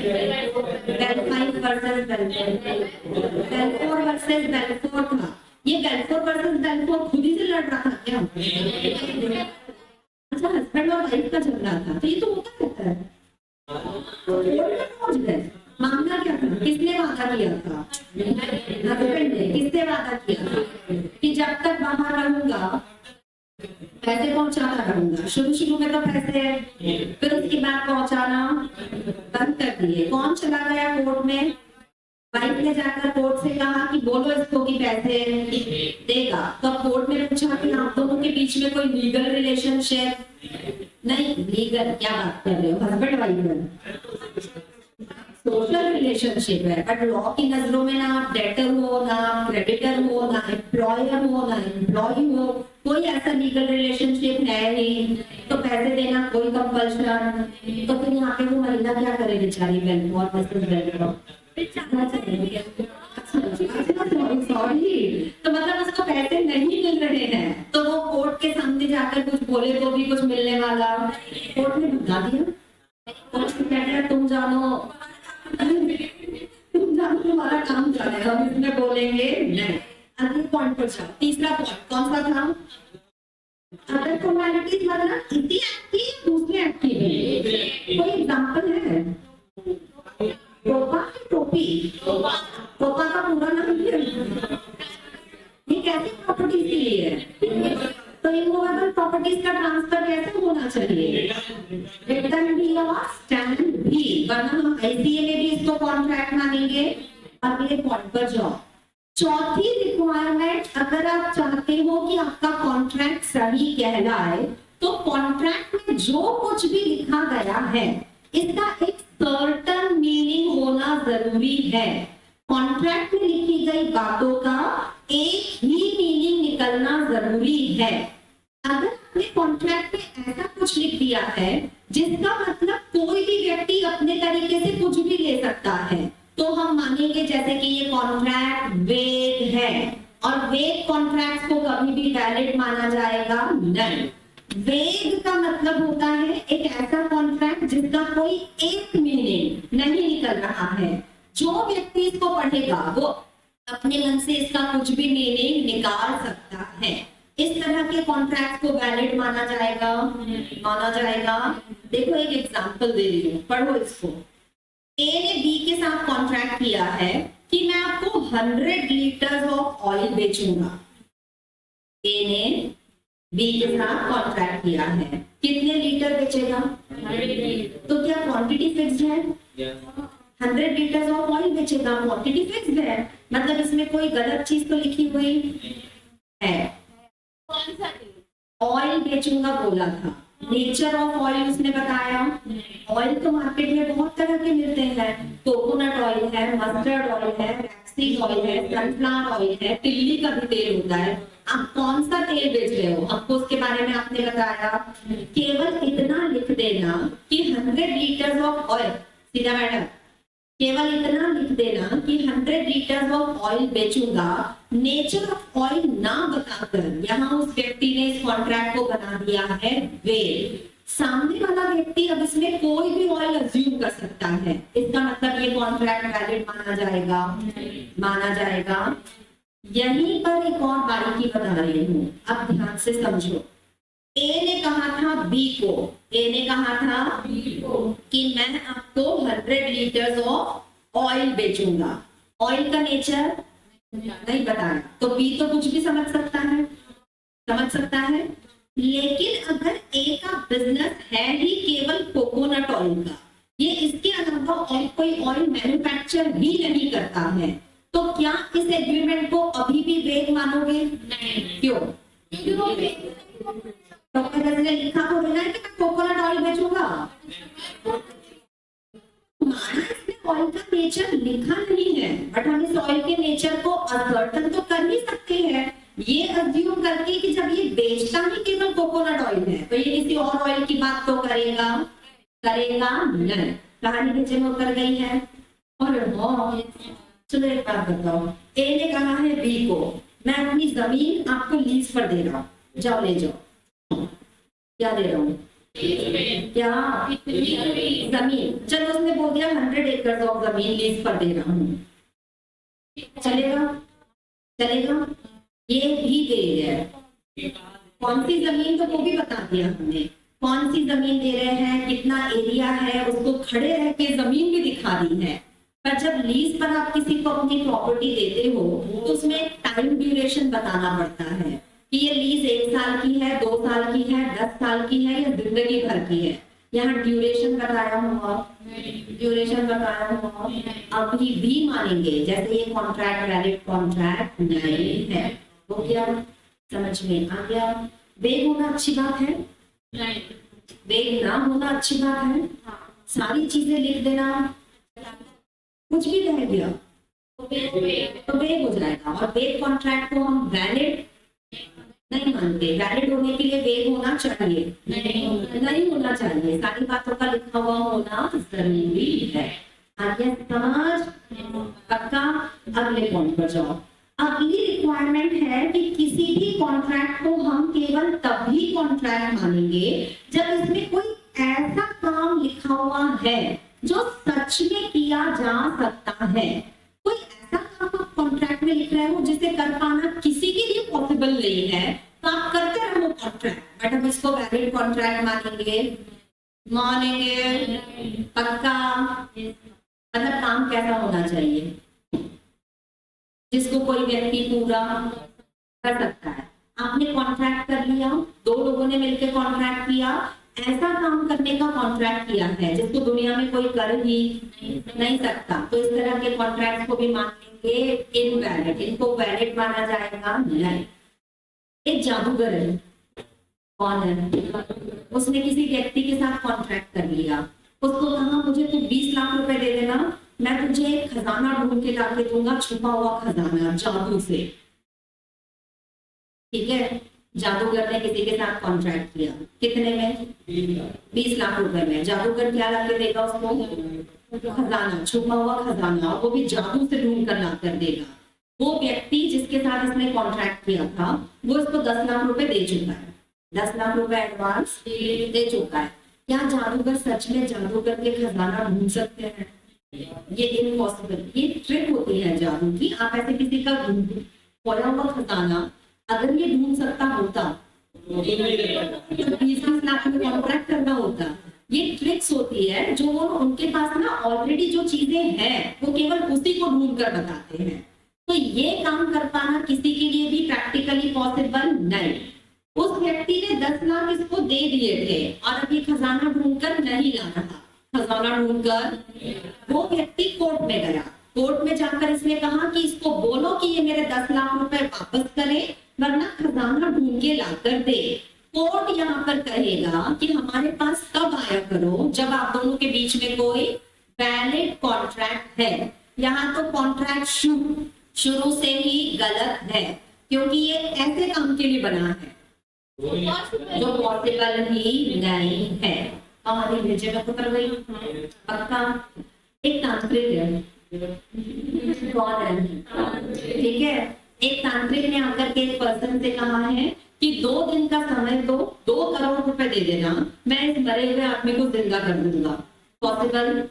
बेल्फोर था। ये बेल्फोर वर्सेस बेल्फोर खुद ही से लड़ रहा था क्या? अच्छा, हस्बैंड और वाइफ का झगड़ा था, तो ये तो होता रहता है। मामला क्या था? किसने वादा किया था? हस्बैंड ने। किससे वादा किया था? कि जब तक बाहर रहूंगा पैसे पहुंचाता रहूंगा। शुरू में तो पैसे, फिर उसके बाद पहुंचाना बंद कर दिए। कौन चला गया कोर्ट में? वाइफ ने जाकर कोर्ट से कहा कि बोलो इसको कि पैसे देगा। तो कोर्ट ने पूछा कि आप दोनों के बीच में कोई लीगल रिलेशनशिप नहीं? लीगल क्या बात कर रहे हो? हस्बैंड वाइफ सोशल रिलेशनशिप है, बट लॉ की नजरों में ना आप डेटर हो, ना क्रेडिटर हो, ना एम्प्लॉयर हो, ना एम्प्लॉय हो, कोई ऐसा लीगल रिलेशनशिप है नहीं। तो पैसे देना कोई कंपल्शन, तो फिर यहाँ पे वो महिला क्या करे बेचारी, वेलफेयर वर्सेस वेलफेयर। सॉरी, तो मतलब उसको पैसे नहीं मिल रहे हैं, तो वो कोर्ट के सामने जाकर कुछ बोले तो भी कुछ मिलने वाला, कोर्ट ने बता दिया, कोर्ट ने कह दिया तुम जानो तुम्हारा काम जानेगा, हम इसमें बोलेंगे नहीं। अगले पॉइंट पर जाओ, तीसरा पॉइंट कौन सा था? अदर फॉर्मेलिटीज मतलब इसी एक्ट की दूसरे एक्ट की कोई एग्जांपल है? टोपा की टोपी, टोपा का पूरा नाम क्या है? ये कैसी प्रॉपर्टीज के लिए है? तो इमूवेबल प्रॉपर्टीज का ट्रांसफर कैसे होना चाहिए? रिटर्न भी और स्टैंड भी, वरना हम आईसीए में भी इसको कॉन्ट्रैक्ट मानेंगे। अगले पॉइंट पर जाओ, चौथी रिक्वायरमेंट, अगर आप चाहते हो कि आपका कॉन्ट्रैक्ट सही कहलाए, तो कॉन्ट्रैक्ट में जो कुछ भी लिखा गया है इसका एक सर्टन मीनिंग होना जरूरी है। कॉन्ट्रैक्ट में लिखी गई बातों का एक ही मीनिंग निकलना जरूरी है। अगर आपने कॉन्ट्रैक्ट में ऐसा कुछ लिख दिया है जिसका मतलब कोई भी व्यक्ति अपने तरीके से कुछ भी ले सकता है, तो हम मानेंगे जैसे कि ये कॉन्ट्रैक्ट वेग है, और वेग कॉन्ट्रैक्ट को कभी भी वैलिड माना जाएगा नहीं। वेग का मतलब होता है एक ऐसा कॉन्ट्रैक्ट जिसका कोई एक मीनिंग नहीं निकल रहा है। जो व्यक्ति इसको पढ़ेगा वो अपने मन से इसका कुछ भी मीनिंग निकाल सकता है। इस तरह के कॉन्ट्रैक्ट को वैलिड माना जाएगा, माना जाएगा। देखो एक एग्जांपल दे रही हूँ, पढ़ो इसको। ए ने बी के साथ कॉन्ट्रैक्ट किया है कि मैं आपको 100 लीटर्स ऑफ ऑयल बेचूंगा। ए ने बी के साथ कॉन्ट्रैक्ट किया है, कितने लीटर बेचेगा? तो क्या क्वांटिटी फिक्स्ड है? 100 लीटर्स ऑफ ऑयल बेचेगा, क्वांटिटी फिक्स्ड है, मतलब इसमें कोई गलत चीज तो लिखी हुई है? ऑयल बेचूंगा बोला था, नेचर ऑफ ऑयल उसने बताया। ऑयल तो मार्केट में बहुत तरह के मिलते हैं, कोकोनट ऑयल है, मस्टर्ड ऑयल है, रैपसीड ऑयल है, सनफ्लावर ऑयल है, तिल्ली का भी तेल होता है। आप कौन सा तेल बेच रहे हो, आपको उसके बारे में आपने बताया। केवल इतना लिख देना कि 100 लीटर्स ऑफ ऑयल, सीधा मैडम, केवल इतना लिख देना कि 100 लीटर्स ऑफ ऑयल बेचूंगा, नेचर ऑफ ऑयल ना बताकर यहाँ उस व्यक्ति ने इस कॉन्ट्रैक्ट को बना दिया है वेग। सामने वाला व्यक्ति अब इसमें कोई भी ऑयल अज्यूम कर सकता है, इसका मतलब ये कॉन्ट्रैक्ट वैलिड माना जाएगा, माना जाएगा। यहीं पर एक और बारीकी बता रही हूँ, अब ध्यान से समझो। ए ने कहा था बी को, ए ने कहा था बी को कि मैं आपको 100 लीटर्स ऑफ ऑयल बेचूंगा। ऑयल का नेचर नहीं बताया, तो बी तो कुछ भी समझ सकता है, समझ सकता है। लेकिन अगर ए का बिजनेस है ही केवल कोकोनट ऑयल का, ये इसके अलावा और कोई ऑयल मैन्युफैक्चर भी नहीं करता है, तो क्या इस एग्रीमेंट को अभी भी वेग मानोगे? नहीं। क्यों? तो अगर लिखा तो है कि मैं कोकोनट ऑयल बेचूंगा, ऑयल का नेचर लिखा नहीं है, बट हम इस ऑयल के नेचर को असर्टन तो कर नहीं सकते हैं, ये अज्यूम करके कि जब ये बेचता ही केवल कोकोनट ऑयल है तो ये किसी और ऑयल की बात तो करेगा, करेगा नहीं। कहानी नीचे में उतर गई है। और चलो एक बात बताओ, ए ने कहा है बी को मैं अपनी जमीन आपको लीज पर दे रहा हूँ, जाओ ले जाओ। क्या दे रहा हूँ? क्या? जमीन। चलो उसने बोल दिया 100 एकड़ ऑफ जमीन लीज पर दे रहा हूँ, चलेगा? चलेगा? ये भी वेग है। कौन सी जमीन, तो वो भी बता दिया हमने, कौन सी जमीन दे रहे हैं, कितना एरिया है, उसको खड़े रह के जमीन भी दिखा दी है। पर जब लीज पर आप किसी को अपनी प्रॉपर्टी देते हो तो उसमें टाइम ड्यूरेशन बताना पड़ता है कि ये लीज 1 साल की है, 2 साल की है, 10 साल की है या जिंदगी भर की है। यहाँ ड्यूरेशन बताया हुआ, ड्यूरेशन बताया हुआ अभी भी मानेंगे, जैसे ये कॉन्ट्रैक्ट वैलिड कॉन्ट्रैक्ट नहीं है। तो क्या समझ में आ गया? वेग होना अच्छी बात है, वेग ना होना अच्छी बात है, सारी चीजें लिख देना कुछ भी रह गया तो वेग हो जाएगा। और वेग कॉन्ट्रैक्ट को हम वैलिड नहीं मानते। वैलिड होने के लिए वेग होना चाहिए, नहीं होना चाहिए। सारी बातों का लिखा हुआ होना जरूरी है। आगे समझ पक्का। अगले पॉइंट पर जाओ। अगली रिक्वायरमेंट है कि किसी भी कॉन्ट्रैक्ट को हम केवल तभी कॉन्ट्रैक्ट मानेंगे जब इसमें कोई ऐसा काम लिखा हुआ है जो सच में किया जा सकता है। कोई ऐसा काम आप कॉन्ट्रैक्ट में लिख रहे हो जिसे कर पाना किसी के लिए पॉसिबल नहीं है, तो आप करते रहो कॉन्ट्रैक्ट, बट हम इसको वैलिड कॉन्ट्रैक्ट मानेंगे पक्का। मतलब काम कैसा होना चाहिए जिसको कोई व्यक्ति पूरा कर सकता है। आपने कॉन्ट्रैक्ट कर लिया, दो लोगों ने मिलकर कॉन्ट्रैक्ट किया, ऐसा काम करने का कॉन्ट्रैक्ट किया है जिसको दुनिया में कोई कर ही नहीं सकता, तो इस तरह के कॉन्ट्रैक्ट को भी मान लेंगे इनवैलिड। इनको वैलिड माना जाएगा नहीं। एक जादूगर है, कौन है, उसने किसी व्यक्ति के साथ कॉन्ट्रैक्ट कर लिया, उसको कहा मुझे तू 20 लाख रुपए दे देना, मैं तुझे एक खजाना ढूंढ के लाके दूंगा, छुपा हुआ खजाना जादू से। ठीक है, जादूगर ने किसी के साथ कॉन्ट्रैक्ट किया, कितने में? 20 लाख रुपए में। जादूगर क्या लाके देगा उसको? खजाना, छुपा हुआ खजाना, वो भी जादू से ढूंढ कर ला कर देगा। वो व्यक्ति जिसके साथ इसने कॉन्ट्रैक्ट किया था वो इसको 10 लाख रुपए दे चुका है, 10 लाख रुपए एडवांस दे चुका है। क्या जादूगर सच में जादू करके खजाना ढूंढ सकते हैं? ये इम्पॉसिबल। ये ट्रिक होती है जादू की। आप ऐसे किसी का खोया हुआ खजाना अगर ये ढूंढ सकता होता तो 20 लाख में कॉन्ट्रैक्ट करना होता। ये ट्रिक्स होती है जो वो उनके पास ना ऑलरेडी जो चीजें हैं वो केवल उसी को ढूंढ कर बताते हैं। तो ये काम कर पाना किसी के लिए भी प्रैक्टिकली पॉसिबल नहीं। उस व्यक्ति ने 10 लाख इसको दे दिए थे और अभी खजाना ढूंढकर नहीं ला रहा। खजाना ढूंढकर वो व्यक्ति कोर्ट में गया। कोर्ट में जाकर इसने कहा कि इसको बोलो कि ये मेरे 10 लाख रुपए वापस करे वरना खजाना ढूंढ के ला कर दे। कोर्ट यहाँ पर कहेगा कि हमारे पास कब आया करो? जब आप दोनों के बीच में कोई वैलिड कॉन्ट्रैक्ट है। यहाँ तो कॉन्ट्रैक्ट शुरू से ही गलत है क्योंकि ये ऐसे काम के लिए बना है जो पॉसिबल ही नहीं है। हमारी भेजे में उतर गई पक्का। एक तांत्रिक है, कौन है? ठीक है, एक तांत्रिक ने आकर के एक पर्सन से कहा है कि 2 दिन का समय दो, 2 करोड़ रुपए दे देना, मैं इस मरे हुए आदमी को जिंदा कर दूंगा। पॉसिबल?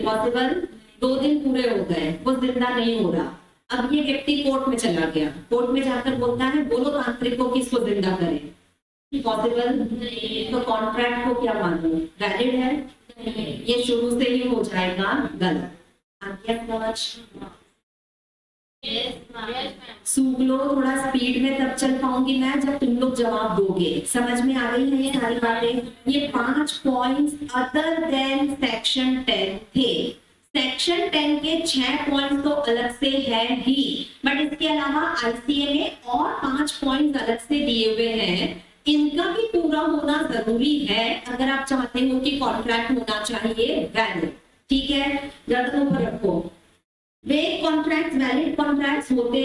पॉसिबल। 2 दिन पूरे हो गए, वो जिंदा नहीं हो रहा। अब ये व्यक्ति कोर्ट में चला गया, कोर्ट में जाकर बोलता है बोलो तांत्रिक को किसको जिंदा करें। पॉसिबल? तो कॉन्ट्रैक्ट को क्या मानो? वैलिड है? ये शुरू से ही हो जाएगा गलत। सूख लो, थोड़ा स्पीड में तब चल पाऊंगी मैं जब तुम लोग जवाब दोगे। समझ में आ गई है ये सारी बातें? ये 5 पॉइंट्स अदर देन सेक्शन 10 थे। सेक्शन 10 के 6 पॉइंट्स तो अलग से है ही, बट इसके अलावा आईसीए में और 5 पॉइंट्स अलग से दिए हुए हैं। इनका भी पूरा होना जरूरी है अगर आप चाहते हो कि कॉन्ट्रैक्ट होना चाहिए वैलिड। ठीक है, गर्दनों पर रखो। वेग कॉन्ट्रैक्ट वैलिड कॉन्ट्रैक्ट होते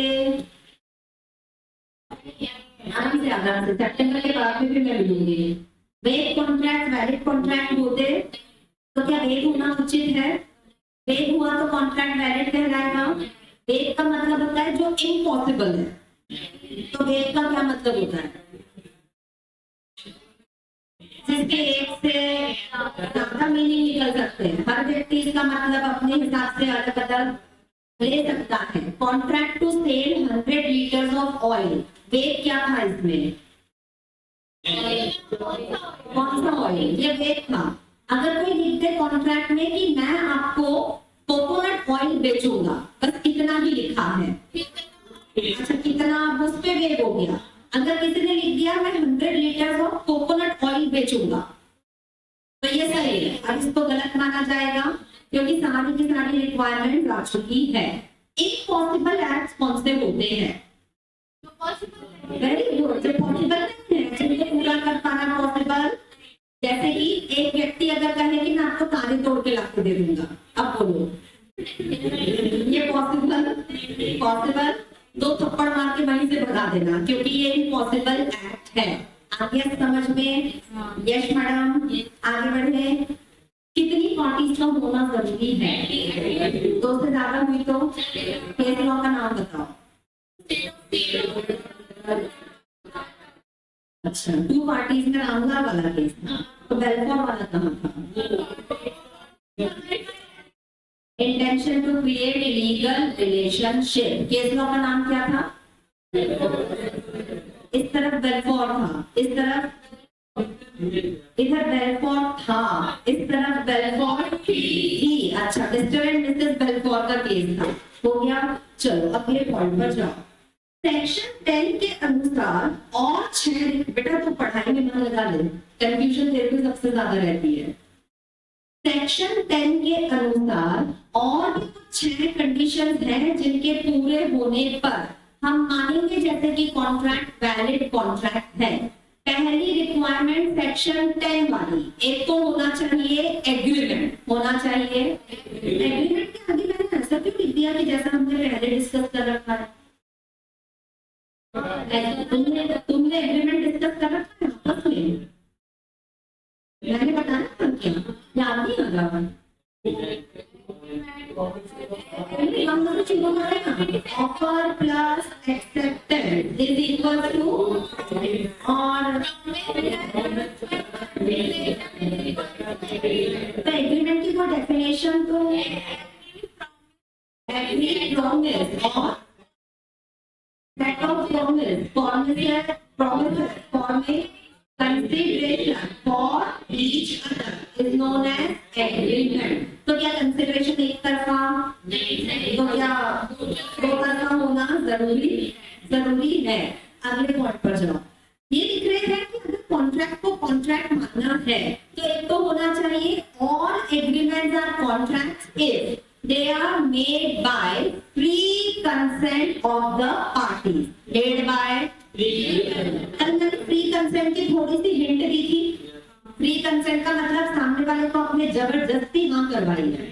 आराम से सेप्टेम्बर के बाद में भी मैं मिलूंगी। वेग कॉन्ट्रैक्ट वैलिड कॉन्ट्रैक्ट होते तो क्या वेग होना उचित है? वेग हुआ तो कॉन्ट्रैक्ट वैलिड कहलाएगा। वेग का मतलब होता है जो इम्पॉसिबल है, तो वेग का क्या मतलब होता है? जिसके एक से ज्यादा मीनिंग निकल सकते हैं। हर व्यक्ति इसका मतलब अपने हिसाब से अलग अलग ले सकता है। Contract to sell 100 litres of oil, vague क्या था इसमें? कौन सा ऑयल? ये वेग था। अगर कोई लिख दे कॉन्ट्रैक्ट में कि मैं आपको कोकोनट ऑयल बेचूंगा, बस इतना ही लिखा है। अच्छा, कितना? उस पे वेग हो गया। अगर किसी ने लिख दिया मैं 100 लीटर ऑफ कोकोनट ऑयल बेचूंगा, तो ये सही है। अब इसको गलत माना जाएगा क्योंकि सारी की सारी रिक्वायरमेंट आ चुकी है। इम्पॉसिबल एक्ट्स कौन से होते हैं? वेरी गुड, जो पॉसिबल नहीं है, जिनको पूरा कर पाना पॉसिबल। जैसे कि एक व्यक्ति अगर कहे कि मैं आपको तारे तोड़ के ला के दे दूंगा, अब बोलो पॉसिबल, 2 थप्पड़ मार के वहीं से भगा देना, क्योंकि ये इम्पॉसिबल एक्ट है। आगे समझ में? यश मैडम, आगे बढ़े। कितनी पार्टीज का होना जरूरी है? 2 से ज्यादा हुई तो केस लॉ का नाम बताओ। अच्छा, 2 पार्टीज में रामलाल वाला केस था, तो बेलफोर वाला कहाँ था? Intention to create illegal relationship, case law का नाम क्या था? इस तरफ बेलफोर था, इस तरफ इधर बेलफोर था, इस तरफ बेलफोर थी। अच्छा, मिस्टर एंड मिसेस बेलफोर का केस था, हो गया। चलो अगले पॉइंट पर जाओ। सेक्शन 10 के अनुसार और 6, बेटा तो पढ़ाई में मन लगा ले, कंफ्यूजन तेरे को सबसे ज्यादा रहती है। सेक्शन 10 के अनुसार और भी कुछ 6 कंडीशंस हैं जिनके पूरे होने पर हम मानेंगे जैसे कि कॉन्ट्रैक्ट वैलिड कॉन्ट्रैक्ट है। पहली रिक्वायरमेंट सेक्शन 10 वाली, एक तो होना चाहिए एग्रीमेंट, होना चाहिए एग्रीमेंट। के आगे मैंने ऐसा क्यों लिख दिया कि जैसा हमने पहले डिस्कस कर रखा है? तुमने एग्रीमेंट डिस्कस कर रखा है आपस में? मैंने बताया था क्या? याद नहीं आ रहा? हम दोनों चीजों का है ना, offer plus accepted is equal to, और एग्रीमेंट की वो डेफिनेशन तो एग्री प्रॉमिस और set of promise, forming consideration for each other is known as agreement। तो क्या कंसिडरेशन एक तरफा? तो क्या 2 तरफा होना जरूरी है? अगले पॉइंट पर जाओ। ये लिख रहे हैं कि अगर कॉन्ट्रैक्ट को कॉन्ट्रैक्ट मानना है तो एक तो होना चाहिए और agreements are contracts if they are made by free consent of the parties, made by free consent की थोड़ी सी हिंट दी थी। फ्री कंसेंट का मतलब सामने वाले को अपने जबरदस्ती हाँ करवाई है,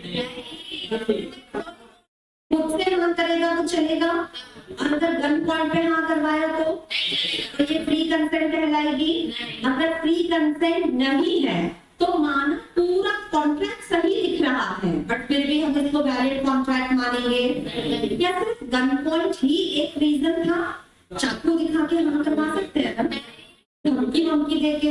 खुद से हाँ करेगा तो चलेगा, अगर गन पॉइंट पे हाँ करवाया तो ये फ्री कंसेंट कहलाएगी। अगर फ्री कंसेंट नहीं है तो माना पूरा कॉन्ट्रैक्ट सही दिख रहा है बट फिर भी हम इसको वैलिड कॉन्ट्रैक्ट मानेंगे। या सिर्फ गन पॉइंट ही एक रीजन था, चाकू दिखा के हम करवा सकते हैं ना, धमकी देके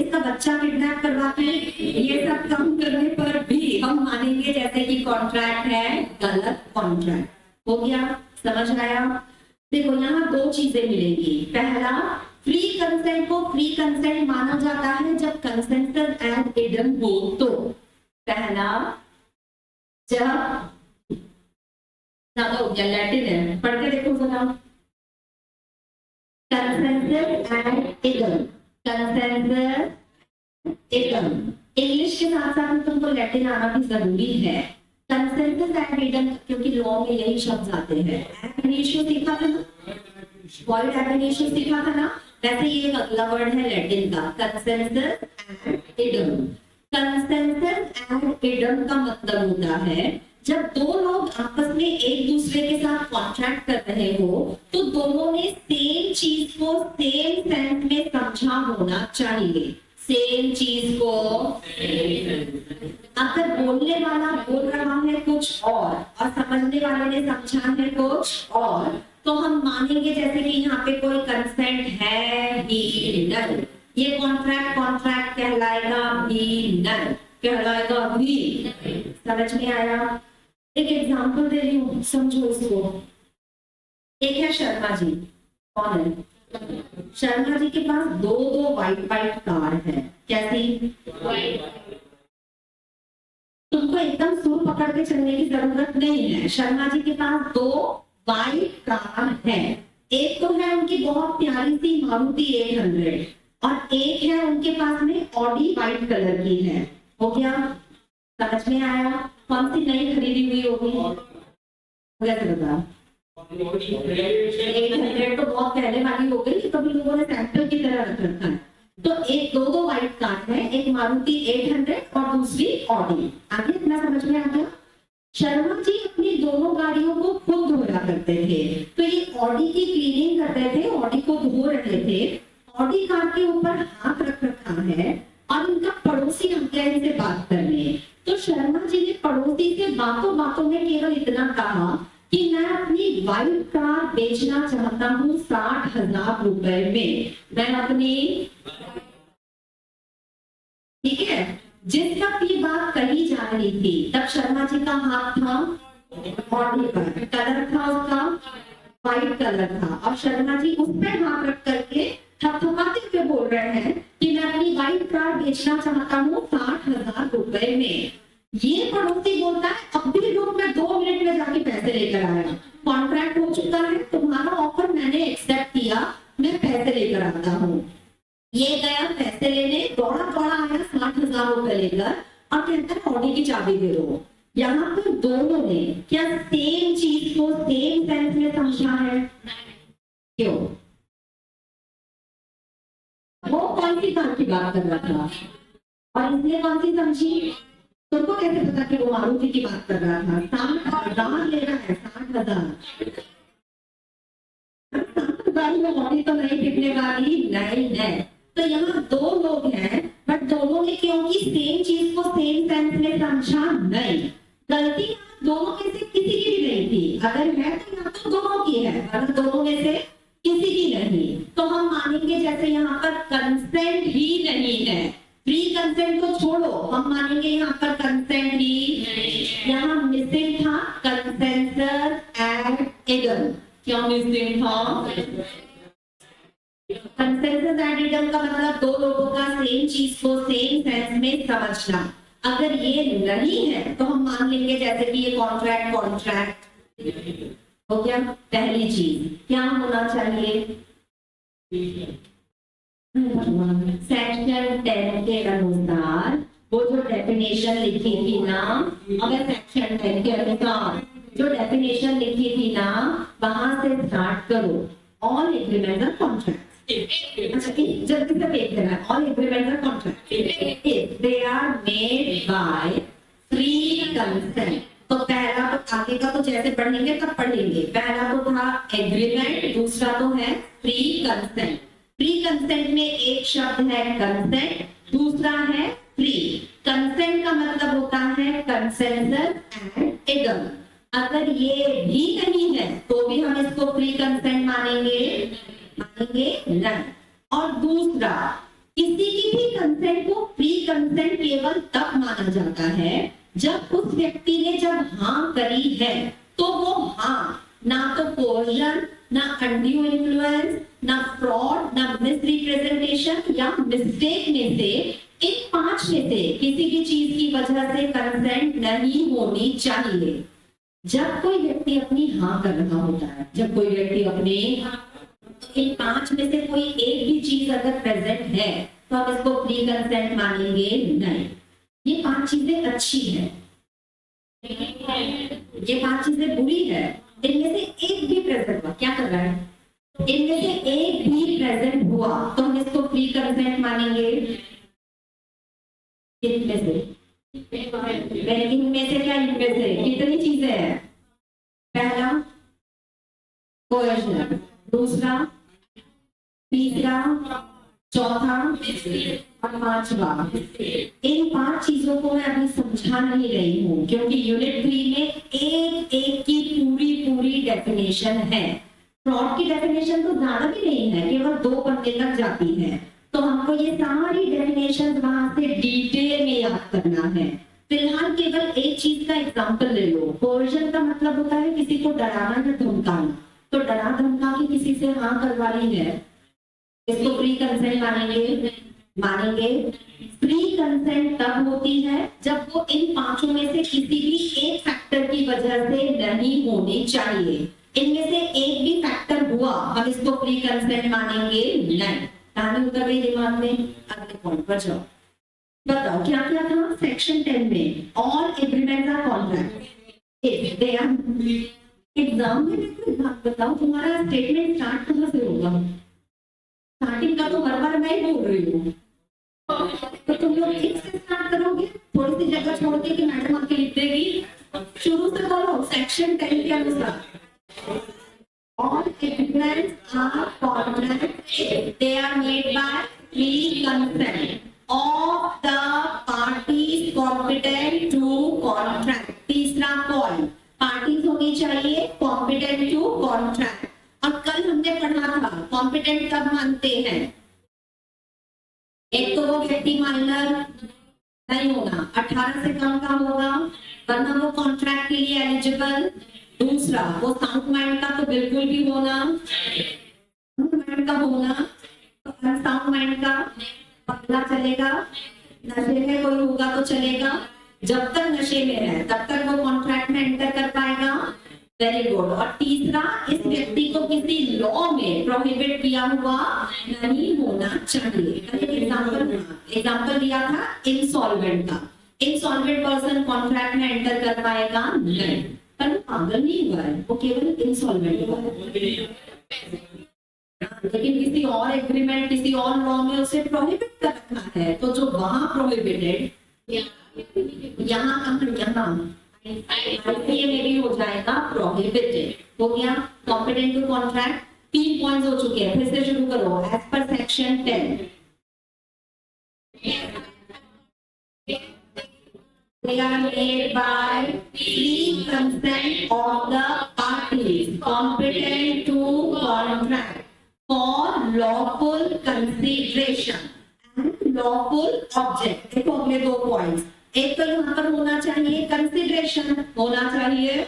इसका बच्चा किडनैप करवा के, ये सब काम करने पर भी हम मानेंगे जैसे कि कॉन्ट्रैक्ट है गलत कॉन्ट्रैक्ट। हो गया? समझ आया? देखो यहाँ 2 चीजें मिलेंगी। पहला, फ्री कंसेंट को फ्री कंसेंट माना जाता है जब कंसेंसस एंड इडन हो तो। पहला, जब ज्यादा हो गया, लैटिन है, पढ़ के देखो जरा। Consensus and Eden, consensus Eden, English के साथ साथ तुमको लैटिन आना भी जरूरी है। कंसेंसस एंड इडन क्योंकि लॉ में यही शब्द आते हैं। एब इनिशियो सीखा था ना, वर्ड एब इनिशियो सीखा था ना, वैसे ये एक अगला वर्ड है लैटिन का, consensus and Eden. Consensus and Eden का मतलब होता है जब 2 लोग आपस में एक दूसरे के साथ कॉन्ट्रैक्ट कर रहे हो तो दोनों ने सेम चीज को सेम सेंस में समझा होना चाहिए। सेम चीज को, अगर बोलने वाला बोल रहा है कुछ और समझने वाले ने समझा है कुछ और, तो हम मानेंगे जैसे कि यहाँ पे कोई कंसेंट है ही नहीं, ये कॉन्ट्रैक्ट कहलाएगा भी नहीं, कहलाएगा भी। समझ में आया? एक एग्जांपल दे रही हूँ, समझो इसको। एक है शर्मा जी, कौन है? शर्मा जी के पास 2 वाइट कार है। कैसी? तुमको एकदम सुर पकड़ के चलने की जरूरत नहीं है। शर्मा जी के पास 2 वाइट कार है। एक तो है उनकी बहुत प्यारी सी मारुति 800 और एक है उनके पास में ऑडी वाइट कलर की है। हो गया? समझ में आया? कौन सी नई खरीदी हुई होगी? कैसे बता? 800 तो बहुत पहले वाली हो गई, कभी लोगों ने सैंपल की तरह रख रखा है। तो एक 2 वाइट कार है, एक मारुति 800 और दूसरी ऑडी। आगे इतना समझ में आ गया? शर्मा जी अपनी दोनों गाड़ियों को खुद धोया करते थे। तो ये ऑडी की क्लीनिंग कर रहे थे, ऑडी को धो रहे थे। ऑडी कार के ऊपर हाथ रख रखा है और उनका पड़ोसी आ गया इनसे बात करने। तो शर्मा जी ने पड़ोसी से बातों बातों में केवल इतना कहा कि मैं अपनी वाइट कार बेचना चाहता हूँ 60,000 रुपए में। मैं अपनी, ठीक है, जिस वक्त ये बात कही जा रही थी तब शर्मा जी का हाथ था ऑडी पर, कलर था उसका व्हाइट कलर था, और शर्मा जी उस पर हाथ रख करके थपथपाते हुए बोल रहे हैं कि मैं अपनी व्हाइट कार बेचना चाहता हूँ 60,000 रुपए में। ये पड़ोसी बोलता है अब भी लोग, मैं 2 मिनट में जाके पैसे लेकर आया, कॉन्ट्रैक्ट हो चुका है, तुम्हारा ऑफर मैंने एक्सेप्ट किया, मैं पैसे लेकर आता हूँ। ये गया पैसे लेने, दौड़ा दौड़ा आया 60,000 रुपए लेकर और कहता है ऑडी की चाबी दे दो। यहाँ पर दोनों ने क्या सेम चीज को सेम सेंस में समझा है? क्यों? वो कौन सी कार की बात कर रहा था और इसने कौन सी समझी? तुमको कैसे पता कि वो मारुति की बात कर रहा था? 60,000 ले रहा है, 60,000। 60,000 में ऑडी तो नहीं बिकने वाली, नहीं है। तो यहाँ 2 लोग हैं, बट दोनों ने क्योंकि सेम चीज को सेम सेंस में समझा नहीं। गलती दोनों में से किसी की भी नहीं थी, अगर है तो यहाँ तो दोनों की है, अगर दोनों में से किसी की नहीं तो हम मानेंगे जैसे यहाँ पर कंसेंट ही नहीं है। फ्री कंसेंट को छोड़ो, हम मानेंगे यहाँ पर कंसेंट ही, यहाँ मिसिंग था कंसेंसस एंड एडम। क्या मिसिंग था? कंसेंसस एंड एडम का मतलब 2 लोगों का सेम चीज को सेम सेंस में समझना। अगर ये नहीं है तो हम मान लेंगे जैसे कि ये कॉन्ट्रैक्ट हो गया। पहली चीज क्या होना चाहिए? सेक्शन 10 के अनुसार वो जो डेफिनेशन लिखी थी ना, अगर सेक्शन 10 के अनुसार जो डेफिनेशन लिखी थी ना, वहां से स्टार्ट करो। All agreements are contract. अच्छा, जल्दी से देख लेना। All agreements are contract if they are made by free consent. तो पहला तो आगे का तो जैसे पढ़ेंगे तब पढ़ेंगे। पहला तो था एग्रीमेंट, दूसरा तो है फ्री कंसेंट। फ्री कंसेंट में एक शब्द है कंसेंट, दूसरा है फ्री। कंसेंट का मतलब होता है कंसेंसस एंड एडम। अगर ये भी नहीं है तो भी हम इसको फ्री कंसेंट मानेंगे नहीं। और दूसरा, किसी की भी कंसेंट को फ्री कंसेंट केवल तब माना जाता है जब उस व्यक्ति ने जब हाँ करी है तो वो हाँ ना तो कोर्जन, ना अनड्यू इन्फ्लुएंस, ना फ्रॉड, ना मिसरिप्रेजेंटेशन या मिस्टेक में से इन 5 में से किसी भी चीज की वजह से कंसेंट नहीं होनी चाहिए। जब कोई व्यक्ति अपनी हाँ कर रहा होता है, जब कोई व्यक्ति अपने इन 5 में से कोई एक भी चीज अगर प्रेजेंट है तो हम इसको फ्री कंसेंट मानेंगे नहीं। ये 5 चीजें अच्छी है, ये 5 चीजें बुरी है। इनमें से एक भी प्रेजेंट हुआ, क्या कर रहा है? इनमें से एक भी प्रेजेंट हुआ तो हम इसको फ्री कंसेंट मानेंगे। इनमें से क्या, इनमें से कितनी चीजें हैं? पहला कोएर्शन, दूसरा, तीसरा, चौथा और 5वां। इन 5 चीजों को मैं अभी समझा नहीं रही हूँ क्योंकि यूनिट 3 में एक की पूरी डेफिनेशन है। फ्रॉड की डेफिनेशन तो ज्यादा भी नहीं है, केवल 2 पन्ने तक जाती है। तो हमको ये सारी डेफिनेशन वहां से डिटेल में याद करना है। फिलहाल केवल एक चीज का एग्जांपल ले लो। कोर्जन का मतलब होता है किसी को डराना या धमकाना। तो डरा धमका के किसी से हाँ करवानी है, इसको फ्री कंसेंट मानेंगे। फ्री कंसेंट तब होती है जब वो इन 5 में से किसी भी एक फैक्टर की वजह से नहीं होनी चाहिए। इनमें से एक भी फैक्टर हुआ हम इसको फ्री कंसेंट मानेंगे नहीं। कहानी उतर गई दिमाग में? अगले पॉइंट पर जाओ। बताओ क्या क्या था सेक्शन 10 में? All agreements are contract if they are. Exam में मैं बात बताऊं, तुम्हारा स्टेटमेंट स्टार्ट कहाँ से होगा? स्टार्टिंग का तो हर बार मैं ही बोल रही हूँ, तो तुम लोग ठीक से स्टार्ट करोगे। थोड़ी सी जगह छोड़ के कि मैडम आके लिख देगी, शुरू से कॉम्पिटेंट कब मानते हैं? एक तो वो व्यक्ति माइनर नहीं होना, 18 से कम का होगा वरना वो कॉन्ट्रैक्ट के लिए एलिजिबल। दूसरा वो साउंड माइंड का तो बिल्कुल भी होना, माइंड का होना, तो साउंड माइंड का पता चलेगा, नशे में कोई होगा तो चलेगा, जब तक नशे में है तब तक वो कॉन्ट्रैक्ट में एंटर कर पाएगा। Very good. और तीसरा, इस व्यक्ति को किसी लॉ में प्रोहिबिट किया हुआ नहीं होना चाहिए। एग्जाम्पल दिया था इंसॉल्वेंट का, इंसॉल्वेंट पर्सन कॉन्ट्रैक्ट में एंटर कर पाएगा नहीं, पर वो पागल नहीं हुआ है, वो केवल इंसॉल्वेंट हुआ है, लेकिन किसी और एग्रीमेंट किसी और लॉ में उसे प्रोहिबिट कर रखा है। तो जो वहां प्रोहिबिटेड यहाँ आईसीए में भी हो जाएगा प्रोहिबिटेड। हो गया कॉम्पिटेंट टू कॉन्ट्रैक्ट। 3 पॉइंट्स हो चुके हैं, फिर से शुरू करो। As per section 10 they are made by free consent of the parties competent to contract for lawful consideration and lawful object। देखो अगले 2 पॉइंट्स, एक तो यहाँ पर होना चाहिए कंसिडरेशन, होना चाहिए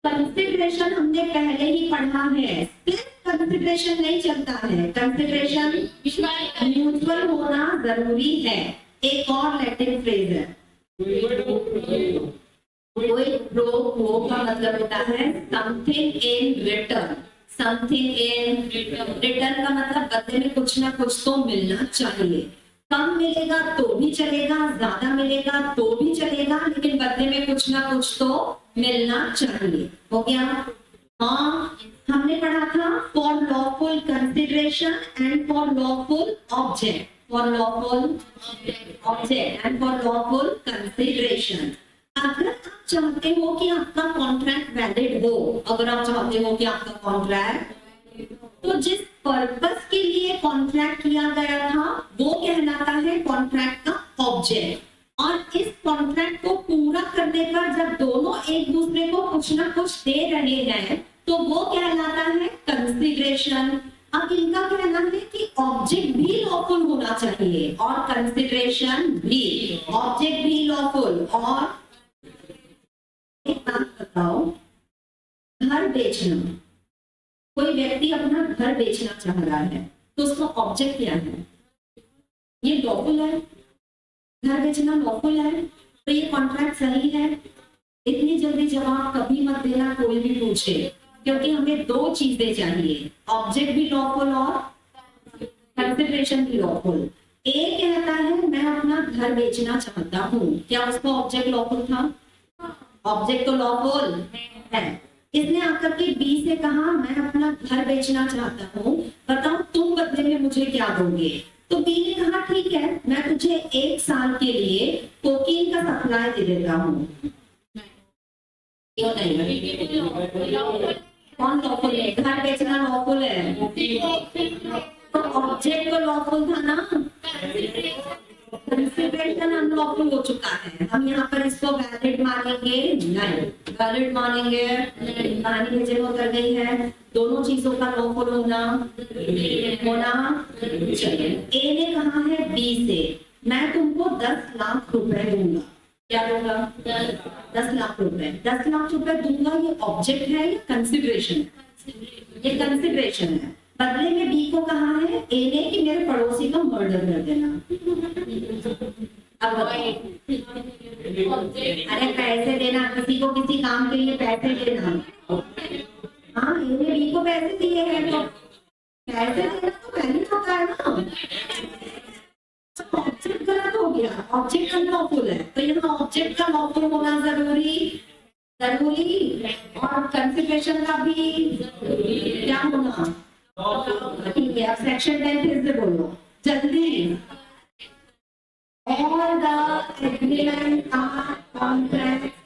कंसिडरेशन। हमने पहले ही पढ़ा है, सिर्फ कंसिडरेशन नहीं चलता है, कंसिडरेशन म्यूचुअल होना जरूरी है। एक और लैटिन फ्रेज है, कोई प्रो को का मतलब होता है something in return. Something in return का मतलब बदले में कुछ ना कुछ तो मिलना चाहिए। कम मिलेगा तो भी चलेगा, ज्यादा मिलेगा तो भी चलेगा, लेकिन बदले में कुछ ना कुछ तो मिलना चाहिए। हो गया? हाँ, हमने पढ़ा था for lawful consideration and for lawful object, for lawful object and for lawful consideration. अगर आप चाहते हो कि आपका कॉन्ट्रैक्ट वैलिड हो, अगर आप चाहते हो कि आपका कॉन्ट्रैक्ट, तो जिस पर्पस के लिए कॉन्ट्रैक्ट किया गया था वो कहलाता है कॉन्ट्रैक्ट का ऑब्जेक्ट। और इस कॉन्ट्रैक्ट को पूरा करने पर जब दोनों एक दूसरे को कुछ ना कुछ दे रहे हैं तो वो कहलाता है कंसिडरेशन। अब इनका कहना है कि ऑब्जेक्ट भी लॉफुल होना चाहिए और कंसिडरेशन भी। ऑब्जेक्ट भी लॉफुल। और एक बात बताओ, घर बेचना, कोई व्यक्ति अपना घर बेचना चाह रहा है तो उसका ऑब्जेक्ट क्या है? ये लॉफुल है, घर बेचना लॉफुल है, तो ये कॉन्ट्रैक्ट सही है? इतनी जल्दी जवाब कभी मत देना कोई भी पूछे, क्योंकि हमें 2 चीजें चाहिए, ऑब्जेक्ट भी लॉफुल और कंसिडरेशन भी लॉफुल। ए कहता है मैं अपना घर बेचना चाहता हूँ, क्या उसका ऑब्जेक्ट लॉफुल था? ऑब्जेक्ट तो लॉफुल है। इसने आकर के बी से कहा मैं अपना घर बेचना चाहता हूँ, बताओ तुम बदले में मुझे क्या दोगे? तो बी ने कहा ठीक है, मैं तुझे 1 साल के लिए कोकीन का सप्लाई दे देता हूँ। क्यों नहीं? कौन लॉफुल है? घर बेचना लॉफुल है, तो ऑब्जेक्ट तो लॉफुल था ना, कंसिडरेशन अनलॉफुल हो चुका है। हम यहाँ पर इसको वैलिड मानेंगे नहीं, वैलिड मानेंगे कहानी में जगह कर गई है। दोनों चीजों का लॉफुल होना चाहिए। ए ने कहा है बी से मैं तुमको 10 लाख रुपए दूंगा। क्या दूंगा? 10 लाख रुपए। 10 लाख रुपए दूंगा, ये ऑब्जेक्ट है या कंसिडरेशन? ये कंसिडरेशन है। बदले में बी को कहा है ए ने कि मेरे पड़ोसी का मर्डर कर देना। अब अरे पैसे देना, किसी को किसी काम के लिए पैसे देना। हाँ, ए ने बी को पैसे दिए हैं तो पैसे देना तो पहले होता है ना। ऑब्जेक्ट गलत हो गया, ऑब्जेक्ट अनलॉफुल है, तो यहाँ ऑब्जेक्ट का लॉफुल होना जरूरी और कंसिडरेशन का भी क्या होना। ठीक है, अब सेक्शन 10 फिर से बोलो जल्दी। All the agreements are contracts.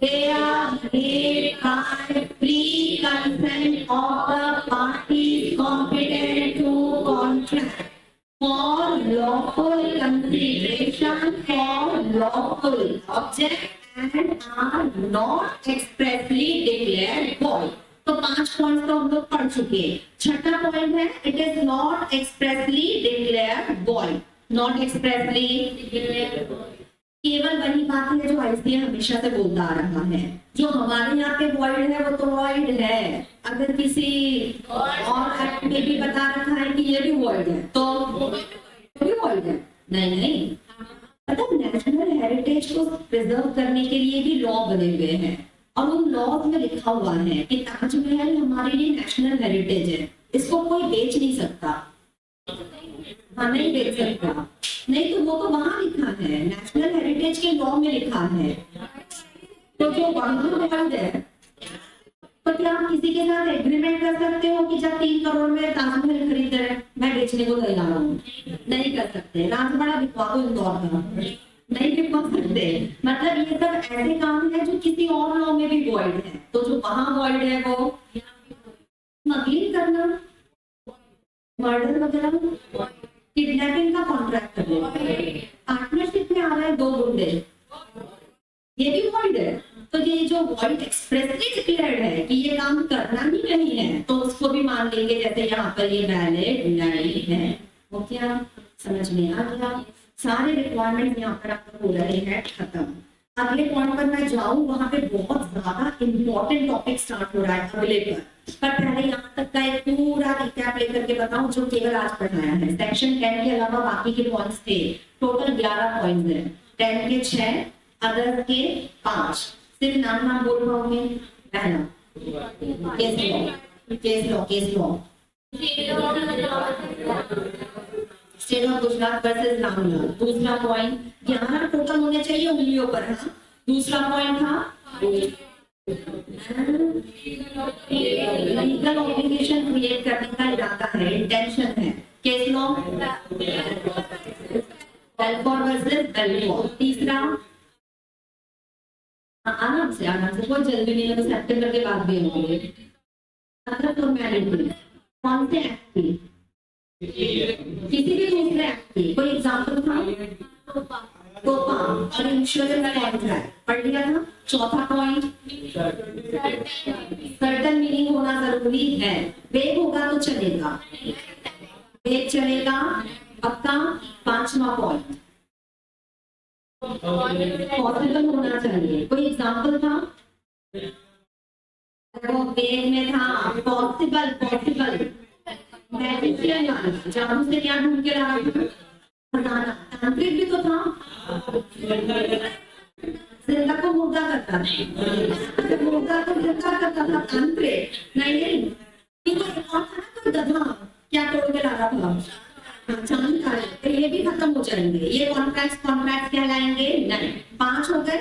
They are made by free consent of the parties competent to contract for lawful consideration for lawful object and are not expressly declared void. तो 5 पॉइंट्स तो हम लोग पढ़ चुके हैं। छठा पॉइंट है it is not expressly declared void. Not expressly केवल वही बात है जो आईसीए हमेशा से बोलता आ रहा है, जो हमारे यहाँ पे वॉइड है वो तो वॉइड है। अगर किसी और एक्ट में भी बता रखा है कि ये भी वॉइड है तो भी वॉइड है। नहीं नहीं, मतलब नेशनल हेरिटेज को प्रिजर्व करने के लिए भी लॉ बने हुए हैं और उन लॉज में लिखा हुआ है कि ताजमहल हमारे लिए नेशनल हेरिटेज है, इसको कोई बेच नहीं सकता। हाँ, नहीं बेच सकता, नहीं तो वो तो वहां लिखा है, नेशनल हेरिटेज के लॉ में लिखा है। तो जो वहां है तो क्या आप किसी के साथ एग्रीमेंट कर सकते हो कि जब 3 करोड़ में ताजमहल खरीद रहे मैं बेचने को तैयार हूँ? नहीं कर सकते। राजवाड़ा बिकवा दो इंदौर का, नहीं बिकवा सकते। मतलब ये सब ऐसे काम है जो किसी और लॉ में भी वॉइड है, तो जो वहां वॉइड है वो स्मगलिंग करना, मर्डर वगैरह, किडनैपिंग का कॉन्ट्रैक्ट करना, पार्टनरशिप में आ रहे हैं 2 गुंडे, ये भी वॉइड है। तो ये जो वॉइड एक्सप्रेसली डिक्लेयर्ड है कि ये काम करना ही नहीं है तो उसको भी मान लेंगे, जैसे यहाँ पर ये वैलिड नहीं है। वो क्या समझ में आ गया? सारे रिक्वायरमेंट यहाँ पर आपको हो रहे हैं खत्म। अगले पॉइंट पर मैं जाऊं, वहां पे बहुत ज्यादा इंपॉर्टेंट टॉपिक स्टार्ट हो रहा है अगले पर पहले यहाँ तक का एक पूरा रिकैप लेकर के बताऊं जो केवल आज पढ़ाया है। सेक्शन 10 के अलावा बाकी के पॉइंट्स थे, टोटल 11 पॉइंट्स है। 10 के 6, अदर्स के 5। सिर्फ नाम बोल पाओगे। पहला case law, case law, case law, state of Gujarat versus Ramlal. दूसरा पॉइंट 11 टोटल होने चाहिए उंगलियों पर। हाँ, दूसरा पॉइंट था लीगल ऑब्लिगेशन क्रिएट करने का इरादा है, इंटेंशन है। Case law Balfour versus Balfour. तीसरा आराम से कोई जल्दी नहीं है, तो सितंबर के बाद भी होंगे। फॉर्मेलिटी कौन से एक्ट की? किसी भी दूसरे एक्ट की। कोई एग्जांपल था कोपा और इंश्योरेंस कॉन्ट्रैक्ट पढ़ लिया था। चौथा पॉइंट सर्टेन मीनिंग होना जरूरी है। वेग होगा तो चलेगा, वेग चलेगा पक्का। 5वां पॉइंट पॉसिबल होना चाहिए। कोई एग्जांपल था? वो वेग में था पॉसिबल, पॉसिबल मैजिशियन वाला, जादू से क्या ढूंढ के ला रहा था? खजाना। तांत्रिक भी तो था, जिंदा को मुर्दा करता था, मुर्दा को जिंदा करता था। तांत्रिक नहीं नहीं, कोई गधा क्या तोड़ के ला रहा था? जानकारी। तो ये भी खत्म हो जाएंगे, ये कॉन्ट्रैक्ट कहलाएंगे नहीं। 5 हो गए,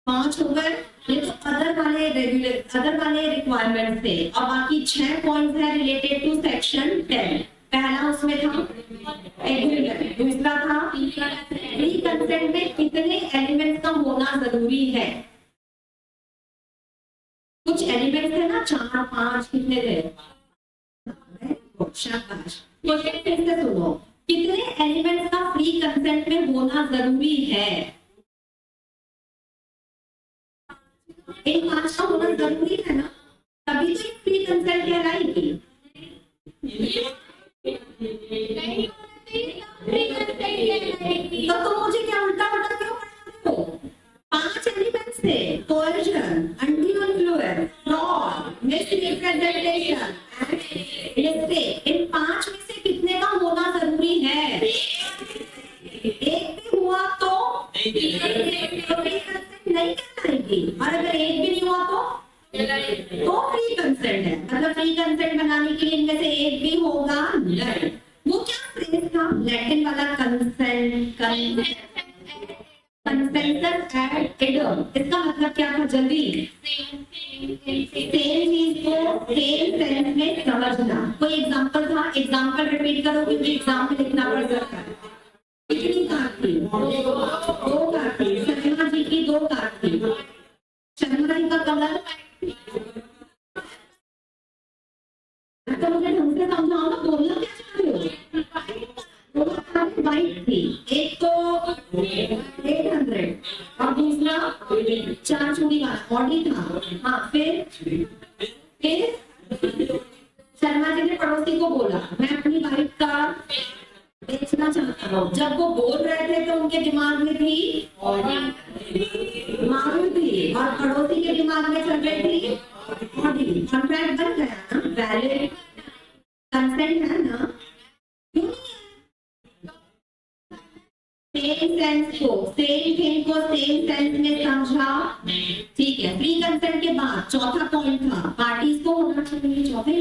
5 हो गए। ये तो अदर वाले रिक्वायरमेंट थे और बाकी 6 पॉइंट्स है रिलेटेड टू सेक्शन 10। पहला उसमें था एग्रीमेंट, दूसरा था फ्री कंसेंट में कितने एलिमेंट्स का होना जरूरी है। कुछ एलिमेंट्स है ना 4 5 कितने थे? शाबाश। क्वेश्चन फिर से सुनो, कितने एलिमेंट्स का फ्री कंसेंट में होना जरूरी है? एक 5 का होना जरूरी है ना, तभी तो फ्री कंसेंट कहलाएगी। तो तुम मुझे क्या उल्टा उल्टा क्यों पढ़ाते हो? 5 एलिमेंट्स थे, कोएशन, until fluid, fraud, misrepresentation and in 5 में से कितने का होना जरूरी है? एक भी हुआ तो नहीं कहलाएगी, और अगर एक भी नहीं हुआ तो फ्री कंसेंट है। मतलब फ्री कंसेंट बनाने के लिए इनमें से एक भी होगा नहीं। वो क्या फ्रेज था लैटिन वाला? Consent, consensus ad idem. इसका मतलब क्या था? जल्दी सेम चीज को सेम सेंस में समझना। कोई एग्जांपल था? एग्जांपल रिपीट करो क्योंकि एग्जाम में लिखना पड़ सकता है। कितनी कार थी? 2 कार थी। शर्मा जी की 2 कार थी। शर्मा जी का कलर तो मुझे ढंग से समझाओ ना, बोलना क्या चाह रहे हो? 2 कार वाइट थी, एक तो 800 और दूसरा 4 चूड़ी वाला ऑडी था। हाँ, फिर फिर शर्मा जी ने पड़ोसी को बोला मैं अपनी बाइक का बेचना चाहता हूँ। जब वो बोल रहे थे तो उनके दिमाग में थी मारुति और पड़ोसी के दिमाग में चल रही थी ऑडी। कॉन्ट्रैक्ट बन गया ना, वैलिड कंसेंट है ना। क्यों सेम सेंस को सेम थिंग को सेम सेंस में समझा, ठीक है। प्री कंसेंट के बाद चौथा पॉइंट था पार्टीज को होना चाहिए, चौथे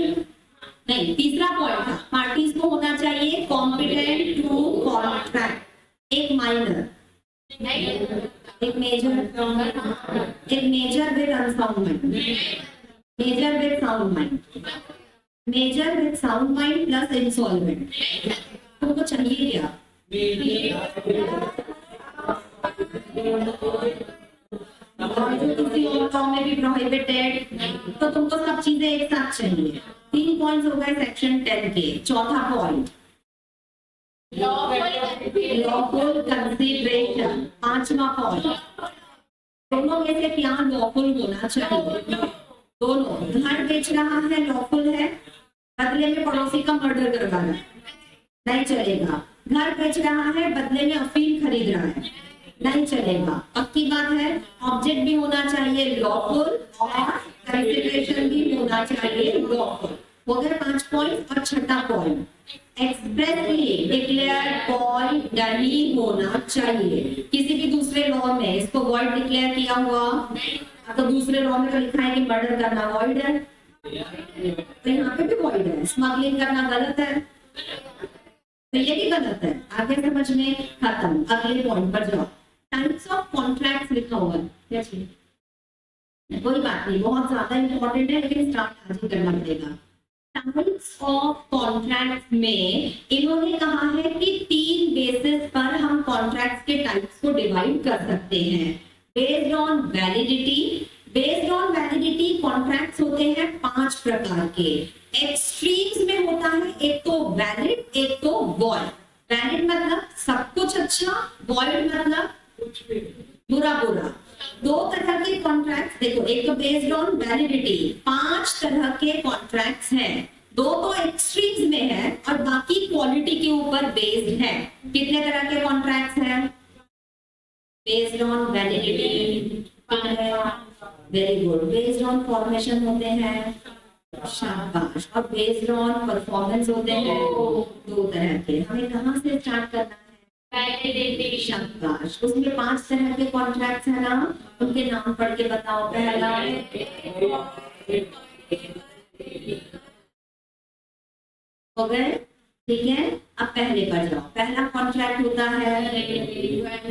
नहीं तीसरा पॉइंट था पार्टीज को होना चाहिए कॉम्पिटेंट टू कॉन्ट्रैक्ट, एक माइनर एक मेजर, एक major with unsound mind, major with sound mind, major with sound mind plus insolvent. तुमको चाहिए क्या? और जो किसी और फॉर्म में भी प्रोहिबिटेड, तो तुमको सब चीजें एक साथ चाहिए। 3 पॉइंट्स हो गए सेक्शन 10 के। चौथा पॉइंट लॉफुल कंसीडरेशन, पांचवा पॉइंट दोनों में से क्या लॉफुल होना चाहिए? दोनों। घर बेच रहा है लॉफुल है, बदले में पड़ोसी का मर्डर करवा रहा है, नहीं चलेगा। घर बेच रहा है बदले में अफीम खरीद रहा है, नहीं चलेगा। पक्की बात है। ऑब्जेक्ट भी होना चाहिए लॉफुल और कंसीडरेशन भी होना चाहिए लॉफुल। हो गए 5 पॉइंट। और छठा पॉइंट एक्सप्रेसली डिक्लेयर वॉइड नहीं होना चाहिए। किसी भी दूसरे लॉ में इसको वॉइड डिक्लेयर किया हुआ, तो दूसरे लॉ में तो लिखा है कि मर्डर करना वॉइड है, तो यहाँ पे भी वॉइड है। स्मगलिंग करना गलत है, तो ये भी गलत है। आगे समझ में खत्म। अगले पॉइंट पर जाओ। टाइप्स ऑफ कॉन्ट्रैक्ट्स लिखा हुआ है, कोई बात नहीं, बहुत ज्यादा इंपॉर्टेंट है लेकिन स्टार्ट आज ही करना पड़ेगा। टाइप्स ऑफ कॉन्ट्रैक्ट्स में इन्होंने कहा है कि 3 बेसिस पर हम कॉन्ट्रैक्ट्स के टाइप्स को डिवाइड कर सकते हैं। Based on validity, based on validity contracts होते हैं 5 प्रकार के। एक्सट्रीम्स में होता है एक तो वैलिड, एक तो वॉइड। वैलिड मतलब सब कुछ अच्छा, वॉइड मतलब बुरा बुरा। 2 तरह के कॉन्ट्रैक्ट्स देखो, एक तो बेस्ड ऑन वैलिडिटी, 5 तरह के कॉन्ट्रैक्ट्स हैं। 2 तो एक्सट्रीम्स में है और बाकी क्वालिटी के ऊपर बेस्ड है। कितने तरह के कॉन्ट्रैक्ट्स हैं? Based on validity, very good. Based on formation होते हैं, शाबाश। और बेस्ड ऑन परफॉर्मेंस होते हैं 2 तरह के। हमें कहाँ से स्टार्ट करना है? शाबाश। उसमें 5 तरह के कॉन्ट्रैक्ट्स है ना, उनके नाम पढ़ के बताओ। पहला हो गए, ठीक है। अब पहले पर जाओ। पहला कॉन्ट्रैक्ट होता है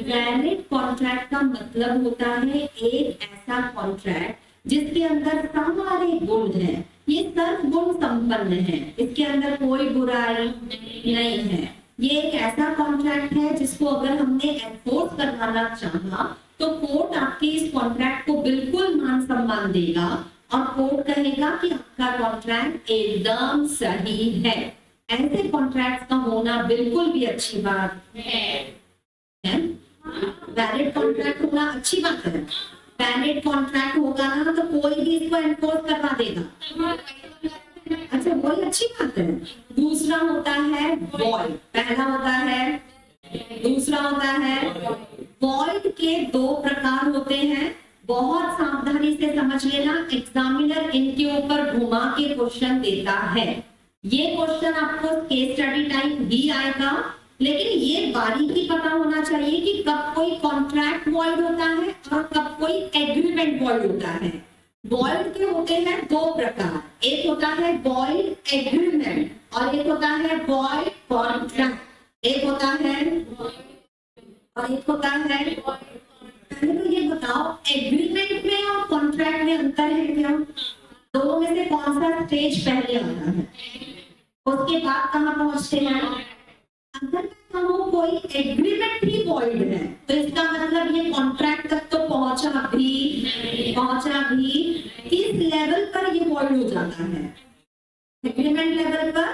वैलिड कॉन्ट्रैक्ट। का मतलब होता है एक ऐसा कॉन्ट्रैक्ट जिसके अंदर सारे गुण हैं, ये सर्व गुण संपन्न है, इसके अंदर कोई बुराई नहीं है। ये एक ऐसा कॉन्ट्रैक्ट है जिसको अगर हमने एनफोर्स करवाना चाहा तो कोर्ट आपके इस कॉन्ट्रैक्ट को बिल्कुल मान सम्मान देगा और कोर्ट कहेगा कि आपका कॉन्ट्रैक्ट एकदम सही है। ऐसे कॉन्ट्रैक्ट का होना बिल्कुल भी अच्छी बात है। वैलिड कॉन्ट्रैक्ट होना अच्छी बात है। वैलिड कॉन्ट्रैक्ट होगा ना तो कोई भी इसको एनफोर्स करवा देगा, अच्छा वही अच्छी बात है। दूसरा होता है वॉइड, पहला होता है, दूसरा होता है वॉइड। के 2 प्रकार होते हैं, बहुत सावधानी से समझ लेना। एग्जामिनर इनके ऊपर घुमा के क्वेश्चन देता है। ये क्वेश्चन आपको केस स्टडी टाइप भी आएगा, लेकिन ये बारीकी पता होना चाहिए कि कब कोई कॉन्ट्रैक्ट वॉइड होता है और कब कोई एग्रीमेंट वॉइड होता है। वॉइड के होते हैं 2 प्रकार, एक होता है वॉइड एग्रीमेंट और एक होता है वॉइड कॉन्ट्रैक्ट। एक होता है और एक होता है। पहले तो ये बताओ एग्रीमेंट में और कॉन्ट्रैक्ट में अंतर है क्या? दोनों में से कौन सा स्टेज पहले आता है, उसके बाद कहाँ पहुंचते हैं? अगर मैं कहूँ कोई एग्रीमेंट ही वॉइड है तो इसका मतलब ये कॉन्ट्रैक्ट तक तो पहुंचा भी इस लेवल पर ये वॉइड हो जाता है। एग्रीमेंट लेवल पर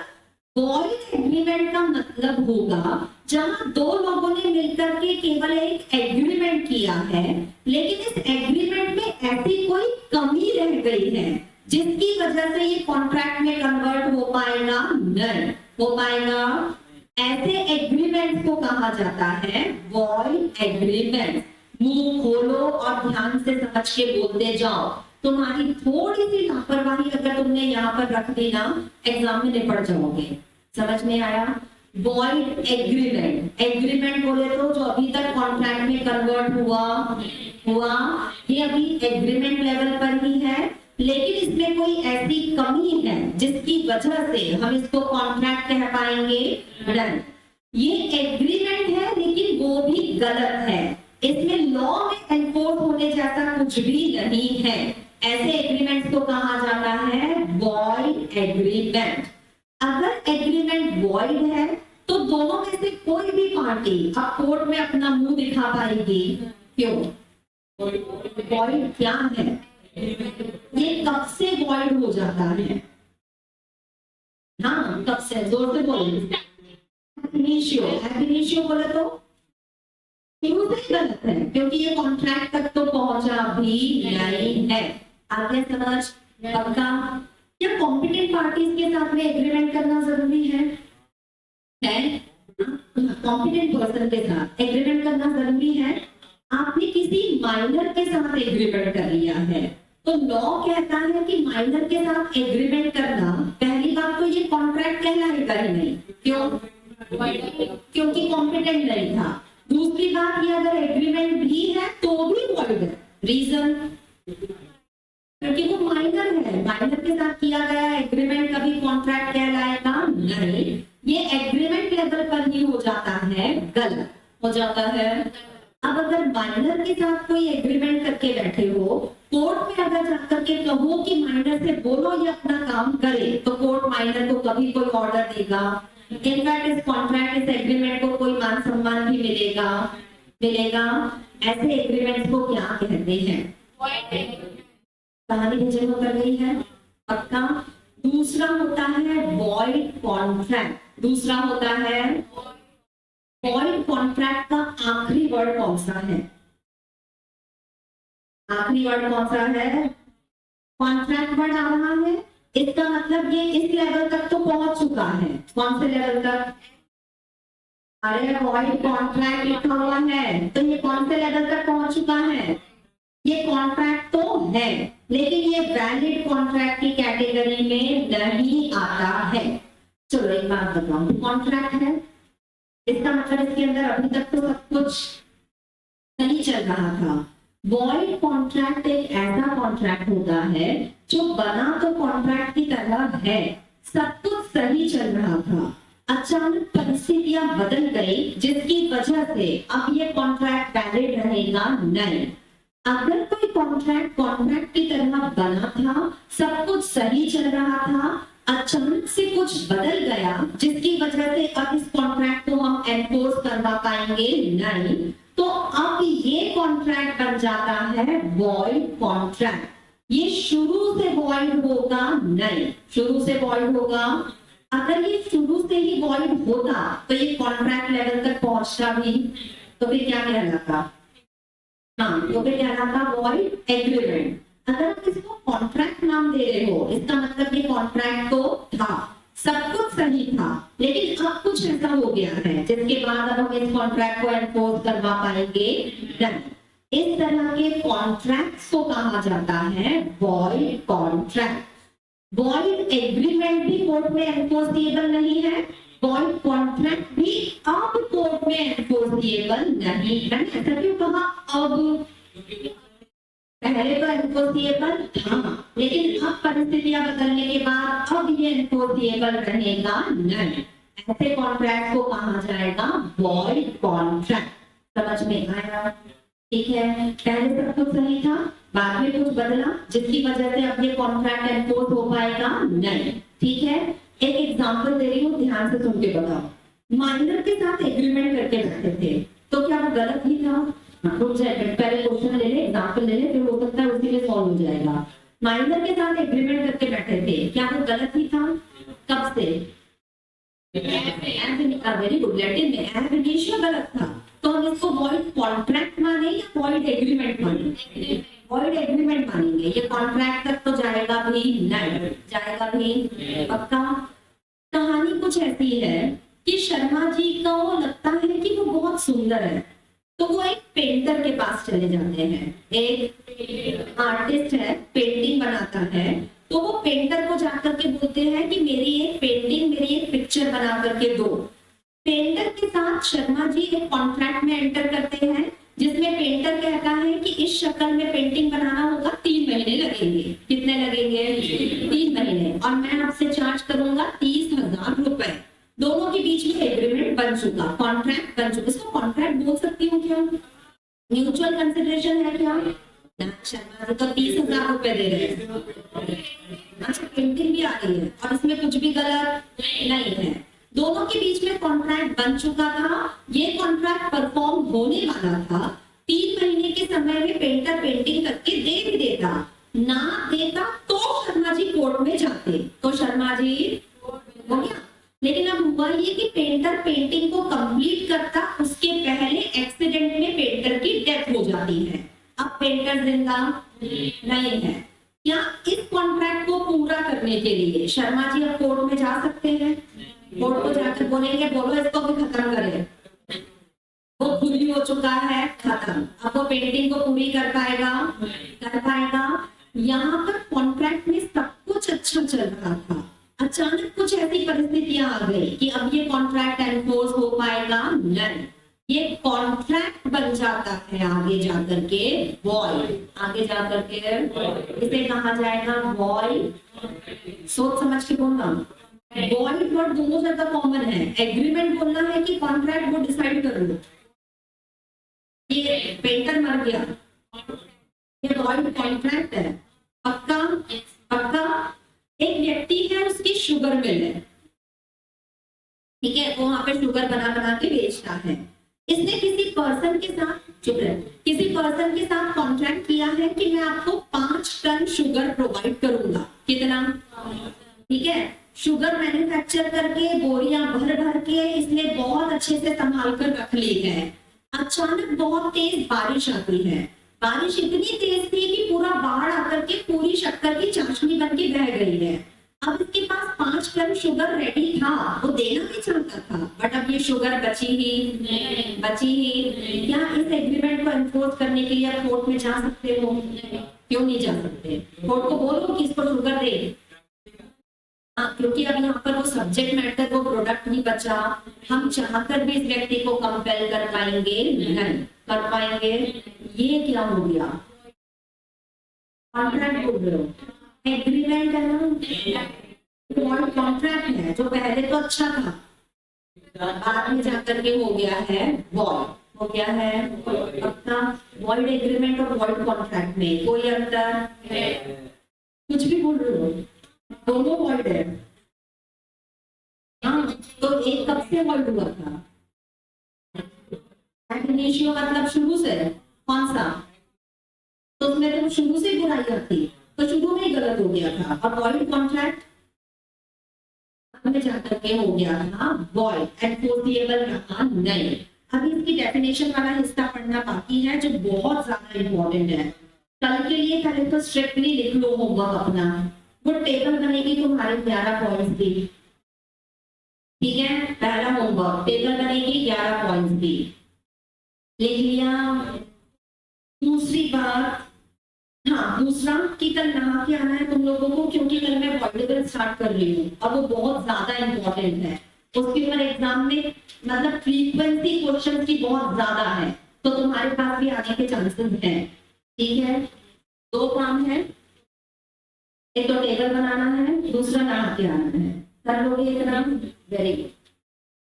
वॉइड एग्रीमेंट का मतलब होगा जहां 2 लोगों ने मिलकर के केवल एक एग्रीमेंट किया है, लेकिन इस एग्रीमेंट में ऐसी कोई कमी रह गई है जिसकी वजह से को कहा जाता है वॉइड एग्रीमेंट। मुंह खोलो और ध्यान से समझ के बोलते जाओ। तुम्हारी थोड़ी सी लापरवाही अगर तुमने यहाँ पर रख दी ना, एग्जाम में निपट जाओगे। समझ में आया? वॉइड एग्रीमेंट, एग्रीमेंट बोले तो जो अभी तक कॉन्ट्रैक्ट में कन्वर्ट हुआ ये अभी एग्रीमेंट लेवल पर ही है, लेकिन इसमें कोई ऐसी कमी है जिसकी वजह से हम इसको कॉन्ट्रैक्ट कह पाएंगे नहीं। ये एग्रीमेंट है लेकिन वो भी गलत है, इसमें लॉ में एनफोर्स होने जैसा कुछ भी नहीं है। ऐसे एग्रीमेंट्स को कहा जाता है वॉइड एग्रीमेंट। अगर एग्रीमेंट वॉइड है तो दोनों में से कोई भी पार्टी अब कोर्ट में अपना मुंह दिखा पाएगी। क्यों? वॉइड क्या है? ये कब से वॉइड हो जाता है? हाँ, कब से? जोर से बोले। एबीनिशियो बोले तो शुरू से गलत है, क्योंकि ये कॉन्ट्रैक्ट तक तो पहुंचा भी नहीं है। आगे समझ? पक्का? क्या कॉम्पिटेंट पार्टीज के साथ में एग्रीमेंट करना जरूरी है? कॉम्पिटेंट पर्सन के साथ एग्रीमेंट करना जरूरी है। आपने किसी माइनर के साथ एग्रीमेंट कर लिया है तो लॉ कहता है कि माइनर के साथ एग्रीमेंट करना, पहली बात तो ये कॉन्ट्रैक्ट कहलाएगा ही नहीं। क्यों? क्योंकि कॉम्पिटेंट नहीं था। दूसरी बात, ये अगर एग्रीमेंट भी है तो भी वॉइड है। रीजन? क्योंकि वो माइनर है, माइनर के साथ किया गया एग्रीमेंट कभी कॉन्ट्रैक्ट कहलाएगा नहीं। ये एग्रीमेंट लेवल पर ही हो जाता है, गलत हो जाता है। अब अगर माइनर के साथ कोई एग्रीमेंट करके बैठे हो, कोर्ट में अगर जाकर के कहो कि माइनर से बोलो ये अपना काम करे, तो कोर्ट माइनर को कभी कोई ऑर्डर देगा? इनफैक्ट इस कॉन्ट्रैक्ट, इस एग्रीमेंट को कोई मान सम्मान भी मिलेगा। ऐसे एग्रीमेंट्स को क्या कहते हैं? कहानी मुझे कर गई है? पक्का? दूसरा होता है वॉइड कॉन्ट्रैक्ट। दूसरा होता है वॉइड कॉन्ट्रैक्ट का आखिरी वर्ड कौन सा है? आखिरी वर्ड कौन सा है? कॉन्ट्रैक्ट वर्ड आ रहा है, इसका मतलब ये इस लेवल तक तो पहुंच चुका है। कौन से लेवल तक? अरे वॉइड कॉन्ट्रैक्ट लिखा हुआ है तो ये कौन से लेवल तक पहुंच चुका है? ये कॉन्ट्रैक्ट तो है लेकिन ये वैलिड कॉन्ट्रैक्ट की कैटेगरी में नहीं आता है। चलो एक बात बताऊं, कॉन्ट्रैक्ट है, इसका मतलब इसके अंदर अभी तक तो सब कुछ सही चल रहा था। वॉइड कॉन्ट्रैक्ट एक ऐसा कॉन्ट्रैक्ट होता है जो बना तो कॉन्ट्रैक्ट की तरह है, सब कुछ सही चल रहा था, अचानक परिस्थितियां बदल गई जिसकी वजह से अब ये कॉन्ट्रैक्ट वैलिड रहेगा नहीं। अगर कोई कॉन्ट्रैक्ट की तरह बना था, सब कुछ सही चल रहा था, अचानक से कुछ बदल गया जिसकी वजह से अब इस कॉन्ट्रैक्ट को हम एनफोर्स करवा पाएंगे नहीं, तो अब ये कॉन्ट्रैक्ट बन जाता है वॉइड कॉन्ट्रैक्ट। ये शुरू से वॉइड होगा नहीं, शुरू से वॉइड होगा। अगर ये शुरू से ही वॉइड होता तो ये कॉन्ट्रैक्ट लेवल तक पहुंचता भी, तो फिर क्या कहलाता? हाँ, तो फिर कहलाता वॉइड एग्रीमेंट। अगर आप इसको कॉन्ट्रैक्ट नाम दे रहे हो, इसका मतलब ये कॉन्ट्रैक्ट तो था, सब कुछ सही था, लेकिन अब कुछ ऐसा हो गया है जिसके बाद अब हम इस कॉन्ट्रैक्ट को एनफोर्स करवा पाएंगे नहीं। इस तरह के कॉन्ट्रैक्ट्स को कहा जाता है वॉइड कॉन्ट्रैक्ट। वॉइड एग्रीमेंट भी कोर्ट में एनफोर्सेबल नहीं है, वॉइड कॉन्ट्रैक्ट भी अब कोर्ट में एनफोर्सेबल नहीं है। ऐसा क्यों कहा? अब पहले तो एनफोर्सेबल था, लेकिन अब परिस्थितियां बदलने के बाद अब ये एनफोर्सेबल रहेगा नहीं। ऐसे कॉन्ट्रैक्ट को कहा जाएगा वॉइड कॉन्ट्रैक्ट। समझ में आया? ठीक है, पहले सब कुछ सही था, बाद में कुछ बदला जिसकी वजह से अब ये कॉन्ट्रैक्ट एनफोर्स हो पाएगा नहीं। ठीक है, एक एग्जांपल दे रही हूँ, ध्यान से सुन के बताओ। माइनर के साथ एग्रीमेंट करके बैठे थे तो क्या वो गलत ही था? रुक जाए, पहले क्वेश्चन ले ले, एग्जांपल ले ले, फिर हो सकता है उसी में सॉल्व हो जाएगा। माइनर के साथ एग्रीमेंट करके बैठे थे, क्या वो गलत ही था? कब से? वेरी गुड, लैटिन में एब इनिशियो गलत था, तो हम इसको वॉइड कॉन्ट्रैक्ट माने या वॉइड एग्रीमेंट माने? वॉइड एग्रीमेंट मानेंगे। ये कॉन्ट्रैक्ट तक तो जाएगा भी नहीं, जाएगा भी। पक्का? कहानी कुछ ऐसी है कि शर्मा जी को लगता है कि वो बहुत सुंदर है, तो वो एक पेंटर के पास चले जाते हैं। एक आर्टिस्ट है, पेंटिंग बनाता है, तो वो पेंटर को जाकर के बोलते हैं कि मेरी एक पेंटिंग, मेरी एक पिक्चर बना करके दो। पेंटर के साथ शर्मा जी एक कॉन्ट्रैक्ट में एंटर करते हैं, जिसमें पेंटर कहता है कि इस शक्ल में पेंटिंग बनाना होगा, 3 महीने लगेंगे। कितने लगेंगे? 3 महीने, और मैं आपसे चार्ज करूंगा 30,000 रुपए। दोनों के बीच में एग्रीमेंट बन चुका, कॉन्ट्रैक्ट बन चुका। इसको कॉन्ट्रैक्ट बोल सकती हूँ क्या? म्यूचुअल कंसिडरेशन है क्या? शर्मा जी तो 30,000 रुपए दे रहे हैं। अच्छा, पेंटिंग भी आ रही है और इसमें कुछ भी गलत नहीं है। दोनों के बीच में कॉन्ट्रैक्ट बन चुका था, ये कॉन्ट्रैक्ट परफॉर्म होने वाला था। 3 महीने के समय में पेंटर पेंटिंग करके दे भी देता, ना देता तो शर्मा जी कोर्ट में जाते, तो शर्मा जी हो गया। लेकिन अब हुआ ये कि पेंटर पेंटिंग को कंप्लीट करता, उसके पहले एक्सीडेंट में पेंटर की डेथ हो जाती है। अब पेंटर जिंदा नहीं है। क्या इस कॉन्ट्रैक्ट को पूरा करने के लिए शर्मा जी अब कोर्ट में जा सकते हैं? कोर्ट को जाकर बोलेंगे बोलो इसको भी खत्म करें, वो खुद ही हो चुका है खत्म। अब वो पेंटिंग को पूरी कर पाएगा? कर पाएगा? यहाँ पर कॉन्ट्रैक्ट में सब कुछ अच्छा चल रहा था, अचानक कुछ ऐसी परिस्थितियां आ गई कि अब ये कॉन्ट्रैक्ट एनफोर्स हो पाएगा नहीं। ये कॉन्ट्रैक्ट बन जाता है आगे जाकर के वॉइड, आगे जाकर के इसे कहा जाएगा वॉइड। सोच समझ के बोलना, वॉइड वर्ड दोनों ज्यादा कॉमन है। एग्रीमेंट बोलना है कि कॉन्ट्रैक्ट वो डिसाइड कर लो, ये पेंटर मर गया, ये वॉइड कॉन्ट्रैक्ट है। पक्का पक्का। एक व्यक्ति है, उसकी शुगर मिल है, ठीक है, वो वहां पे शुगर बना बना के बेचता है। इसने किसी पर्सन के साथ किसी पर्सन के साथ कॉन्ट्रैक्ट किया है कि मैं आपको 5 टन शुगर प्रोवाइड करूंगा। कितना? ठीक है, शुगर मैन्युफैक्चर करके बोरियां भर भर के इसने बहुत अच्छे से संभाल कर रख ली है। अचानक बहुत तेज बारिश आती है, बारिश इतनी तेज थी कि पूरा बाढ़ आकर के पूरी शक्कर की चाशनी बन के बह गई है। अब इसके पास 5 टन शुगर रेडी था, वो देना भी चाहता था, बट अब ये शुगर बची ही। क्या इस एग्रीमेंट को एनफोर्स करने के लिए आप कोर्ट में जा सकते हो? क्यों नहीं जा सकते? कोर्ट को बोलो कि इसको शुगर दे। क्योंकि अब यहाँ पर वो सब्जेक्ट मैटर, वो प्रोडक्ट नहीं बचा। हम चाहकर भी इस व्यक्ति को कंपेल कर पाएंगे नहीं कर पाएंगे। ये क्या हो गया? कॉन्ट्रैक्ट बोल रहे हो, एग्रीमेंट है ना, कॉन्ट्रैक्ट है जो पहले तो अच्छा था, बाद में जाकर के हो गया है वॉइड। हो गया है अपना वॉइड एग्रीमेंट और वॉइड कॉन्ट्रैक्ट में कोई अंतर? कुछ भी बोल रहे हो, दोनों वॉइड है। हाँ, तो एक कब से वॉइड हुआ था? इनिशियो मतलब शुरू से। कौन सा? तो उसमें तो शुरू से बुराइयां थी, तो शुरू में ही गलत हो गया था। अब वॉइड कॉन्ट्रैक्ट में जाकर के हो गया था वॉइड, एनफोर्सिएबल रहा नहीं। अभी इसकी डेफिनेशन वाला हिस्सा पढ़ना बाकी है, जो बहुत ज्यादा इंपॉर्टेंट है। कल के लिए पहले तो स्ट्रिक्टली लिख लो होमवर्क अपना, वो टेबल बनेगी तुम्हारे 11 पॉइंट्स की। ठीक है, पहला होमवर्क, टेबल बनेगी 11 पॉइंट्स की, लिख लिया। दूसरी बात, हाँ, दूसरा कि कल नहा के आना है तुम लोगों को, क्योंकि कल मैं वॉल्यूबल स्टार्ट कर रही हूँ। अब वो बहुत ज्यादा इंपॉर्टेंट है, उसके ऊपर एग्जाम में मतलब फ्रीक्वेंसी क्वेश्चन की बहुत ज्यादा है, तो तुम्हारे पास भी आने के चांसेस हैं। ठीक है, 2 काम है, एक तो टेबल बनाना है, दूसरा नहा के आना है। कर लोगे इतना? Very good.